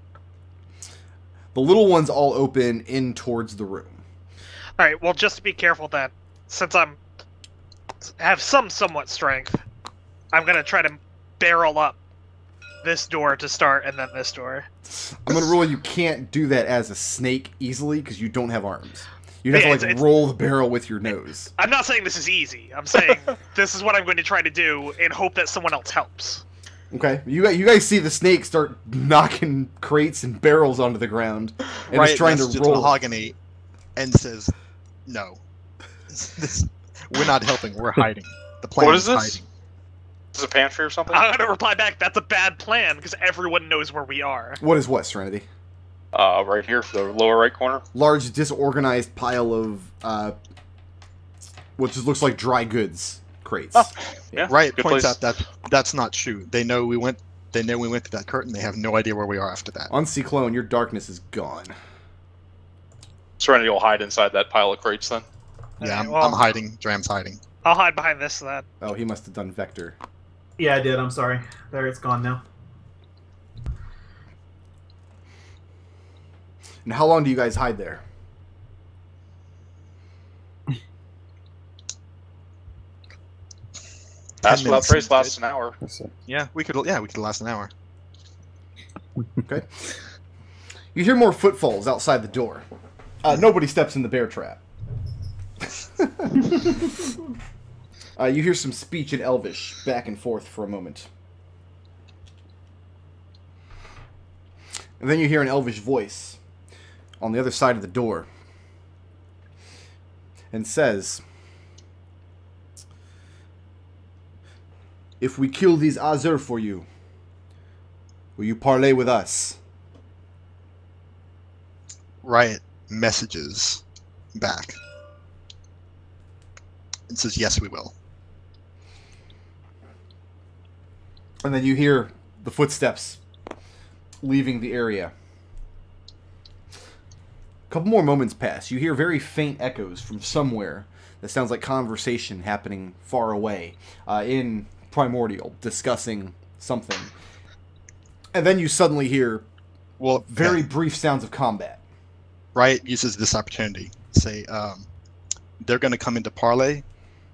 The little ones all open in towards the room. All right. Well, just to be careful then, since have some somewhat strength, I'm gonna try to barrel up this door to start, and then this door. I'm gonna rule you can't do that as a snake easily because you don't have arms. You'd have Yeah, to it's- roll the barrel with your nose. I'm not saying this is easy. I'm saying this is what I'm going to try to do and hope that someone else helps. Okay, you guys see the snake start knocking crates and barrels onto the ground and Riot just trying to messages roll. Mahogany and says, "No, we're not helping. We're hiding. The plan What is this? hiding." Is it a pantry or something? I'm going to reply back, that's a bad plan, because everyone knows where we are. What is what, Serenity? Right here, the lower right corner. Large disorganized pile of what just looks like dry goods crates. Oh. Yeah, Riot good points place. out that's not true. They know we went. They know we went to that curtain. They have no idea where we are after that. Uncyclone, your darkness is gone. Serenity will hide inside that pile of crates then. Yeah, Alright, I'm, well- I'm hiding. Dram's hiding. I'll hide behind this then. Oh, he must have done vector. Yeah, I did. I'm sorry. There, it's gone now. And how long do you guys hide there? Fast without minutes trace seems lasts good. an hour. Yeah, we could last an hour. Okay. You hear more footfalls outside the door. Nobody steps in the bear trap. You hear some speech in Elvish back and forth for a moment. And then you hear an Elvish voice on the other side of the door. And says, "If we kill these Azur for you, will you parley with us?" Riot messages back. It says, yes, we will. And then you hear the footsteps leaving the area. A couple more moments pass. You hear very faint echoes from somewhere that sounds like conversation happening far away in Primordial, discussing something. And then you suddenly hear Well, very brief sounds of combat. Riot uses this opportunity. Say, they're going to come into Parley.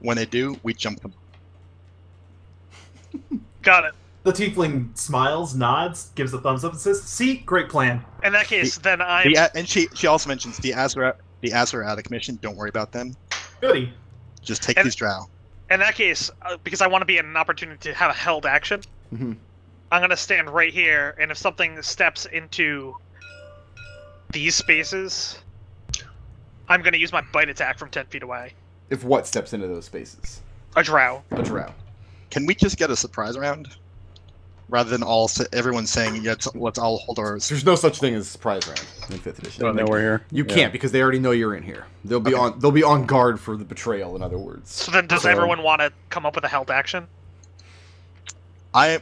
When they do, we jump them. Got it. The tiefling smiles, nods, gives a thumbs up, and says, "See, great plan." In that case, then I'm... And she also mentions the Azra out of commission. Don't worry about them. Goody. Just take And- these drow. In that case, because I want to be in an opportunity to have a held action, Mm-hmm. I'm going to stand right here, and if something steps into these spaces, I'm going to use my bite attack from 10 feet away. If what steps into those spaces? A drow. A drow. Can we just get a surprise round? Rather than everyone saying, yeah, let's all hold ours. There's no such thing as a surprise round in 5th edition. Oh, they were here. You Yeah. can't because they already know you're in here. They'll be on guard for the betrayal, in other words. So then does So- everyone want to come up with a held action?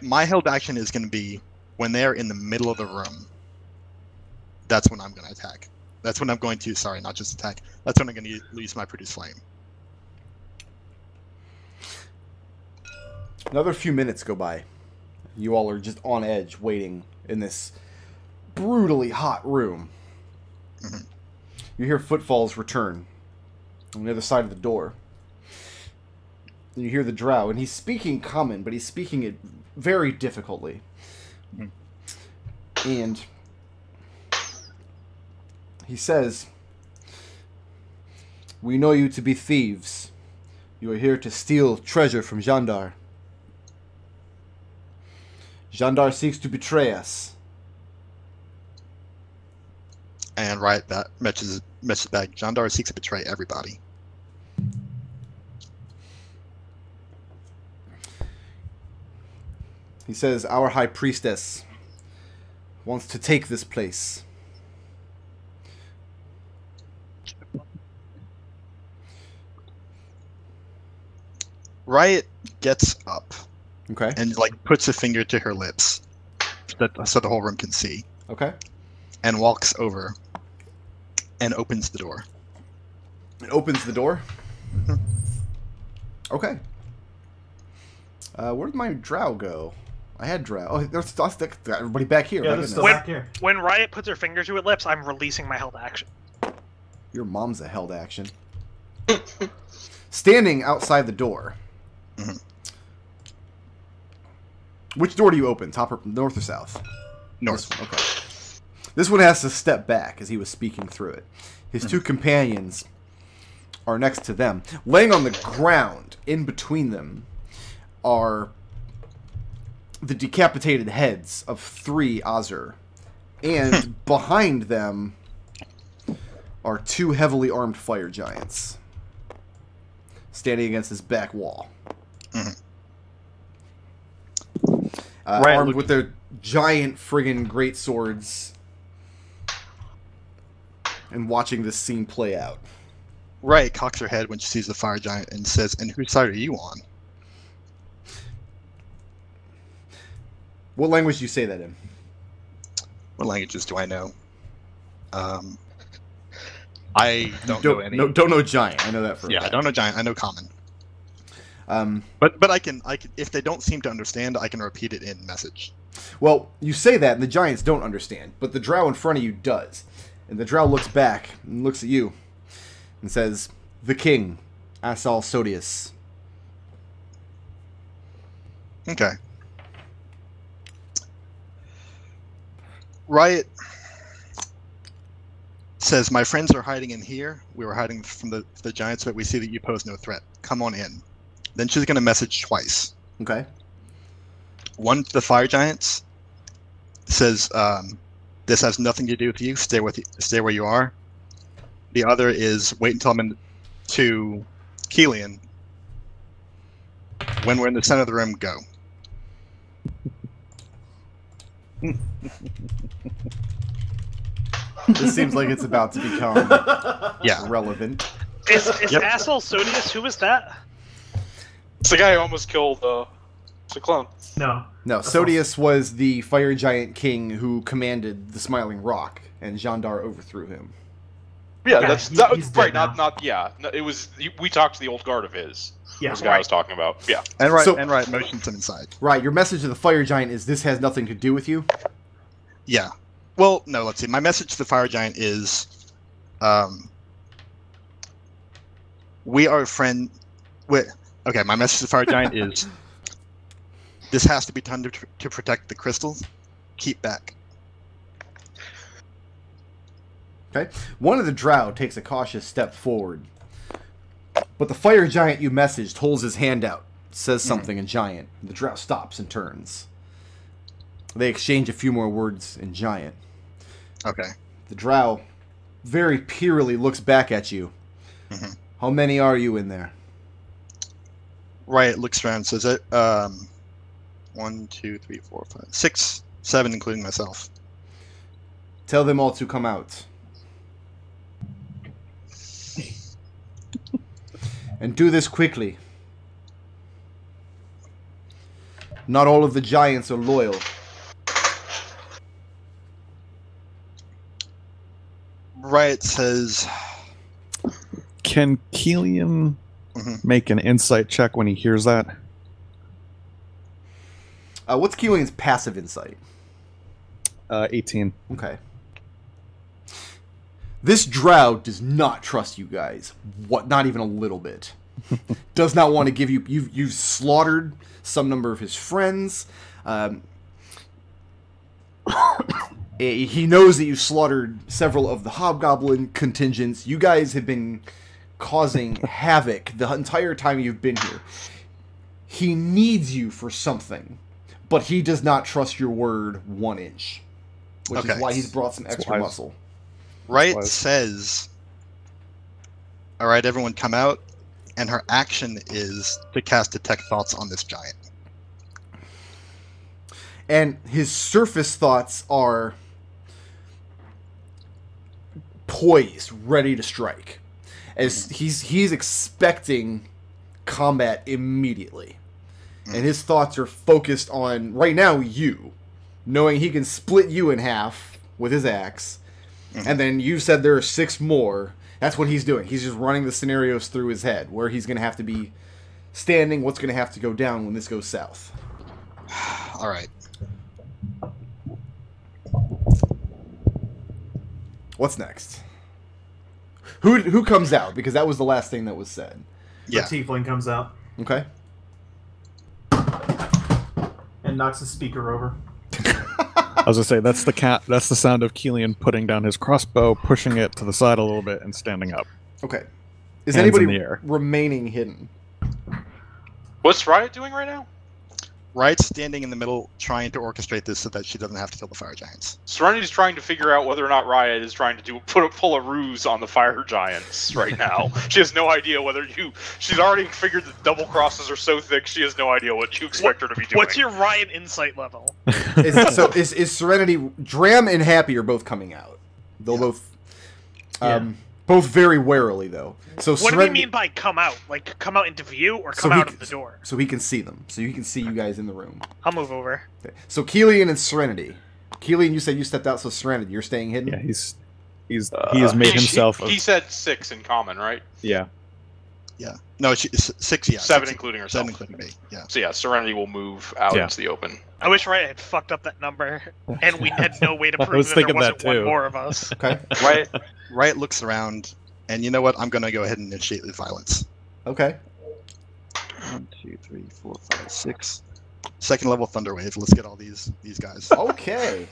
My held action is going to be when they're in the middle of the room. That's when I'm going to attack. That's when I'm going to, sorry, not just attack. That's when I'm going to use my Produce Flame. Another few minutes go by. You all are just on edge, waiting in this brutally hot room. Mhm. You hear footfalls return on the other side of the door. And you hear the drow, and he's speaking common, but he's speaking it very difficultly. Mhm. And he says, "We know you to be thieves. You are here to steal treasure from Jandar. Jandar seeks to betray us." And Riot message back, Jandar seeks to betray everybody. He says, "Our high priestess wants to take this place. Riot gets up Okay. and puts a finger to her lips so the whole room can see, Okay. and walks over and opens the door. It opens the door. Mhm. Okay. Where did my drow go? I had drow. Oh, there's everybody back here. Yeah, My there's goodness. still back here. When Riot puts her finger to her lips, I'm releasing my held action. Your mom's a held action. Standing outside the door. Mhm. Which door do you open? Top or north or south? North. This one, okay. This one has to step back as he was speaking through it. His two companions are next to them. Laying on the ground in between them are the decapitated heads of 3 Azur. And behind them are 2 heavily armed fire giants standing against this back wall. Mhm. Right, Armed look- with their giant friggin' great swords and watching this scene play out. Riot cocks her head when she sees the fire giant and says, "And whose side are you on?" What language do you say that in? What languages do I know? I don't know any. Don't know giant. I know that for a Yeah, I fact. don't know giant. I know common. Um, But I can if they don't seem to understand, I can repeat it in message. well, you say that, and the giants don't understand, but the drow in front of you does. And the drow looks back and looks at you and says, "The king, Asal Sodius." Okay. Riot says, "My friends are hiding in here. We were hiding from the giants, but we see that you pose no threat. Come on in." Then she's going to message twice. Okay. One to the fire giants says, "This has nothing to do with you. Stay where you are." The other is, "Wait until I'm in to Kelian. When we're in the center of the room, go." This seems like it's about to become Yeah. relevant. Is Yep. Asshole Sodius? Who is that? It's the guy who almost killed the clone. No. No, Sodius was the fire giant king who commanded the Smiling Rock, and Jandar overthrew him. Yeah, Yeah, that's he- that was he's right. dead Not yeah. No, it was we talked to the old guard of his. Yeah. This guy I was talking about. Yeah. And Riot, So- motions him inside. Right, your message to the fire giant is this has nothing to do with you? Yeah. Well, no, let's see. My message to the fire giant is, we are friend. Wait, okay, my message to the fire giant is, this has to be done to protect the crystals. Keep back. Okay. One of the drow takes a cautious step forward. But the fire giant you messaged holds his hand out, says something in giant. The drow stops and turns. They exchange a few more words in giant. Okay. The drow very peerily looks back at you. Mhm. How many are you in there? Riot looks around and says, 1, 2, 3, 4, 5, 6, 7, including myself. Tell them all to come out. And do this quickly. Not all of the giants are loyal. Riot says, Can Kelian make an insight check when he hears that? What's Kelian's passive insight? 18. Okay. This drow does not trust you guys. What? Not even a little bit. Does not want to give you. You've slaughtered some number of his friends. He knows that you slaughtered several of the hobgoblin contingents. You guys have been causing havoc the entire time you've been here. He needs you for something, but he does not trust your word 1 inch, which is Okay. why he's brought some extra wise. muscle. Riot wise. says, "All right, everyone come out," and her action is to cast Detect Thoughts on this giant. And his surface thoughts are poised, ready to strike. As he's expecting combat immediately. And his thoughts are focused on, right now, you. Knowing he can split you in half with his axe. And then you said there are 6 more. That's what he's doing. He's just running the scenarios through his head. Where he's going to have to be standing, what's going to have to go down when this goes south. All right. What's next? Who comes out? Because that was the last thing that was said. Yeah. The Tiefling comes out Okay. and knocks his speaker over. I was gonna say that's the cat. That's the sound of Kelian putting down his crossbow, pushing it to the side a little bit, and standing up. Okay. Is Hands anybody in the air. remaining hidden? What's Riot doing right now? Riot's standing in the middle, trying to orchestrate this so that she doesn't have to kill the fire giants. Serenity's trying to figure out whether or not Riot is trying to pull a ruse on the fire giants right now. She has no idea whether she's already figured that double crosses are so thick she has no idea what you expect her to be doing. What's your Riot insight level? Is Serenity, Dram and Happy are both coming out. They'll both very warily though. So What do you mean by come out? Like come out into view or come out of the door? So he can see them. So he can see you guys in the room. I'll move over. Okay. So Kelian and Serenity. Kelian, you said you stepped out, so Serenity, you're staying hidden? Yeah, he's He has made himself. He said 6 in common, right? Yeah. Yeah. No, it's 6. Yeah. 7 6, including herself. 7 including me. Yeah. So yeah, Serenity will move out Yeah. into the open. I wish Riot had fucked up that number, and we had no way to I prove was that there thinking wasn't that one too. more of us. Okay. Riot looks around, and you know what? I'm gonna go ahead and initiate the violence. Okay. 1, 2, 3, 4, 5, 6. Second level Thunder Wave. Let's get all these guys. Okay.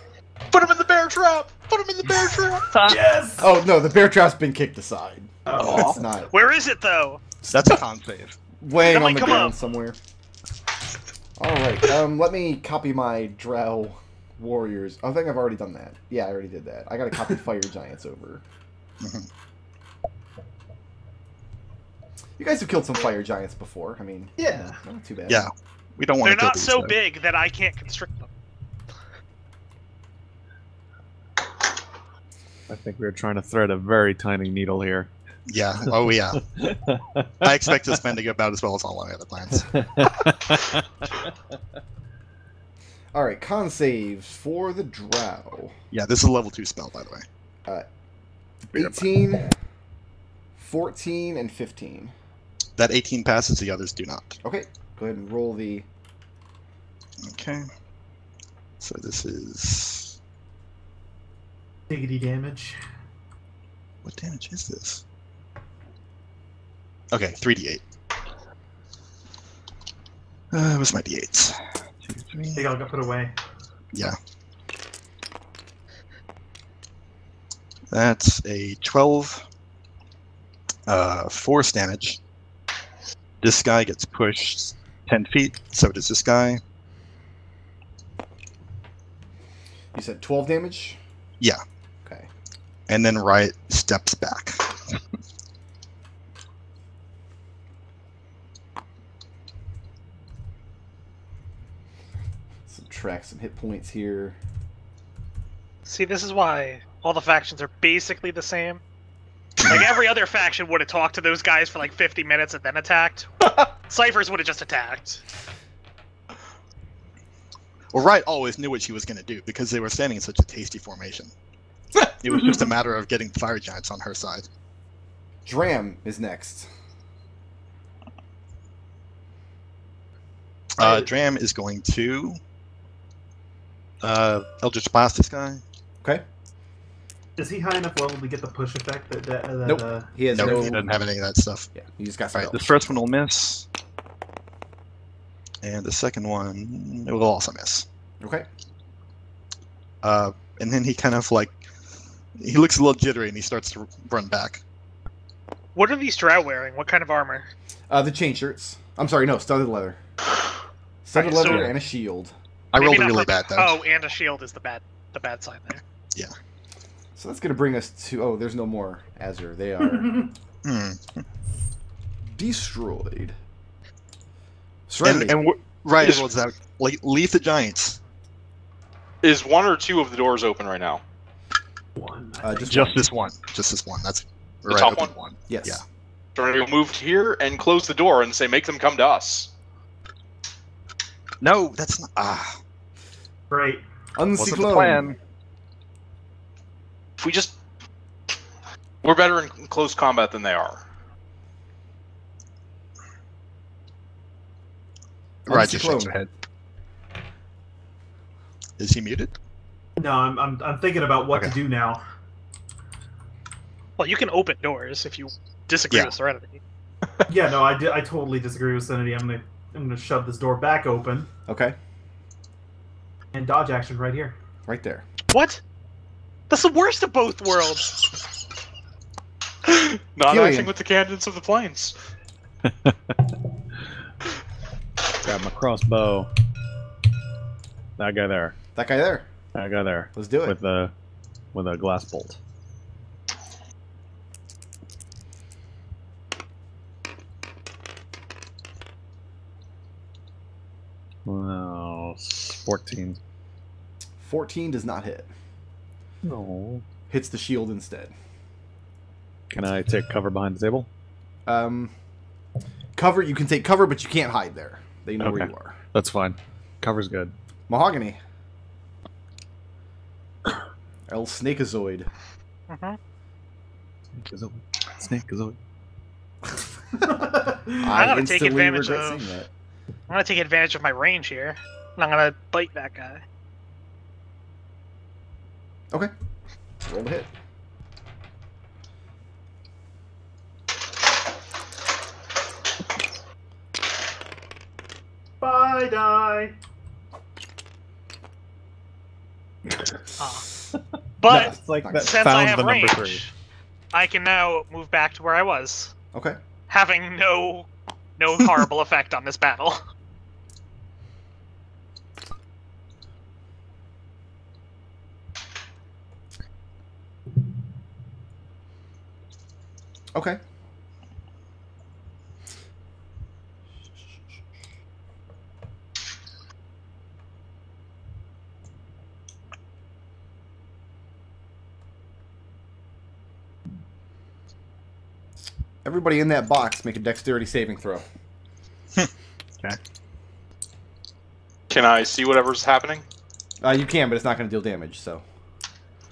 Put him in the bear trap! Put him in the bear trap! Yes. Oh no, the bear trap's been kicked aside. Oh. It's not Where is it though? That's a con save. weighing Somebody on the come ground up. somewhere. All right. Let me copy my Drow warriors. I think I've already done that. Yeah, I already did that. I got to copy fire giants over. Mhm. You guys have killed some fire giants before. I mean, Yeah. not too bad. Yeah. We don't want They're to kill not these so guys. big that I can't constrict them. I think we're trying to thread a very tiny needle here. Yeah. Oh yeah. I expect this plan to go about as well as all my other plans. All right. Con saves for the Drow. Yeah, this is a level 2 spell, by the way. 18, 14, and 15. That 18 passes, the others do not. Okay. Go ahead and roll the... Okay. So this is... Diggity damage. What damage is this? Okay, 3d8. Where's my d8s? 2, 3. They all got put away. Yeah. That's a 12 force damage. This guy gets pushed 10 feet, so does this guy. You said 12 damage? Yeah. Okay. And then Riot steps back. Subtract some hit points here. See, this is why all the factions are basically the same. Like, every other faction would have talked to those guys for like 50 minutes and then attacked. Ciphers would have just attacked. Well, Riot always knew what she was going to do because they were standing in such a tasty formation. It was just a matter of getting the fire giants on her side. Dram is next. Dram is going to Eldritch Blast this guy. Okay. Is he high enough level to get the push effect that Nope. He has No, no... he doesn't have any of that stuff. Yeah, he just got Alright, spells. the first one will miss. And the second one, it will also miss. Okay. And then he kind of like, he looks a little jittery and he starts to run back. What are these drow wearing? What kind of armor? The chain shirts. I'm sorry, no, studded leather. Studded Right, leather so- and a shield. I Maybe rolled not really for- bad though. Oh, and a shield is the bad side there. So that's going to bring us to... Oh, there's no more Azure. They are Hmm. destroyed. Serenity. And Riot Is- rolls out, like, leave the giants. Is 1 or 2 of the doors open right now? one. Just Just one. this one. Just this one. That's The Riot top opened one? Yes. Yeah. Serenity will move here and close the door and say, make them come to us. No, that's not. Ah. Right. Wasn't the Uncyclone. plan. If we just... We're better in close combat than they are. Riot just shakes Uncyclone. her head. Is he muted? No, I'm thinking about what Okay. to do now. Well, you can open doors if you disagree Yeah. with Serenity. Yeah, no, I totally disagree with Serenity. I'm gonna shove this door back open Okay. and dodge action right here. Right there. What? That's the worst of both worlds. Not Kelian. acting with the candidates of the plains. Grab my crossbow. That guy there. That guy there. That guy there. Let's do it. With a glass bolt. Well, 14. 14 does not hit. No. Hits the shield instead. Can I take cover behind the table? Cover, you can take cover, but you can't hide there. They know where Okay. you are. That's fine. Cover's good. Mahogany. El Snakeazoid. Mhm. Snake is over. I gonna take instantly advantage regret of- saying that. I'm gonna take advantage of my range here, and I'm gonna bite that guy. Okay. Roll the hit. Bye, die. But It's like Not that since I found have the number range, 3. I can now move back to where I was, Okay. having no horrible effect on this battle. Okay. Everybody in that box make a dexterity saving throw. Okay. Can I see whatever's happening? You can, but it's not going to deal damage, so.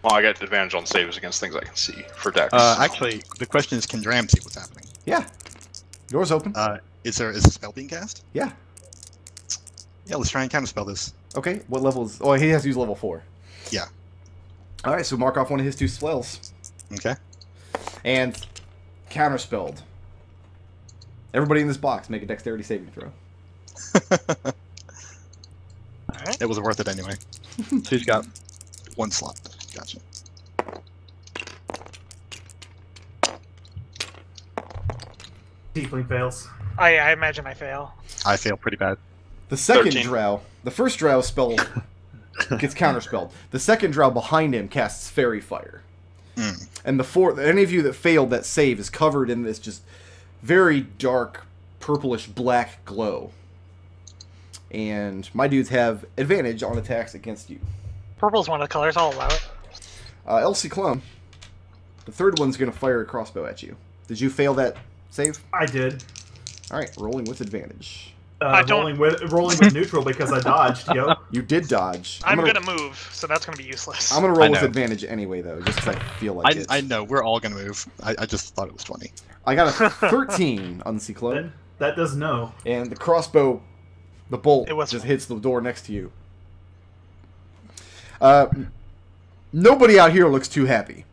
Well, I get advantage on saves against things I can see for dex. Actually, the question is, can Dram see what's happening? Yeah. Door's open. Is a spell being cast? Yeah. Yeah, let's try and counterspell this. Okay. What level is... Oh, he has to use level 4. Yeah. Alright, so mark off one of his 2 spells. Okay. And counterspelled. Everybody in this box make a dexterity saving throw. Alright. It was worth it anyway. She's got 1 slot. Gotcha. Tiefling fails. I imagine I fail. I fail pretty bad. The second 13. drow... The first drow spell gets counterspelled. The second drow behind him casts Fairy Fire. Mm. And the fourth... Any of you that failed that save is covered in this just very dark, purplish black glow. And my dudes have advantage on attacks against you. Purple's one of the colors, I'll allow it. Elsie Clone, the third one's going to fire a crossbow at you. Did you fail that save? I did. Alright, rolling with advantage. I don't- rolling with neutral because I dodged, yo. You did dodge. I'm gonna move, so that's gonna be useless. I'm going to roll I with know. advantage anyway, though, just because I feel like it. I know, we're all gonna move. I just thought it was 20. I got a 13 on Clone, That does no. and the crossbow, the bolt, It was- just hits the door next to you. Nobody out here looks too happy.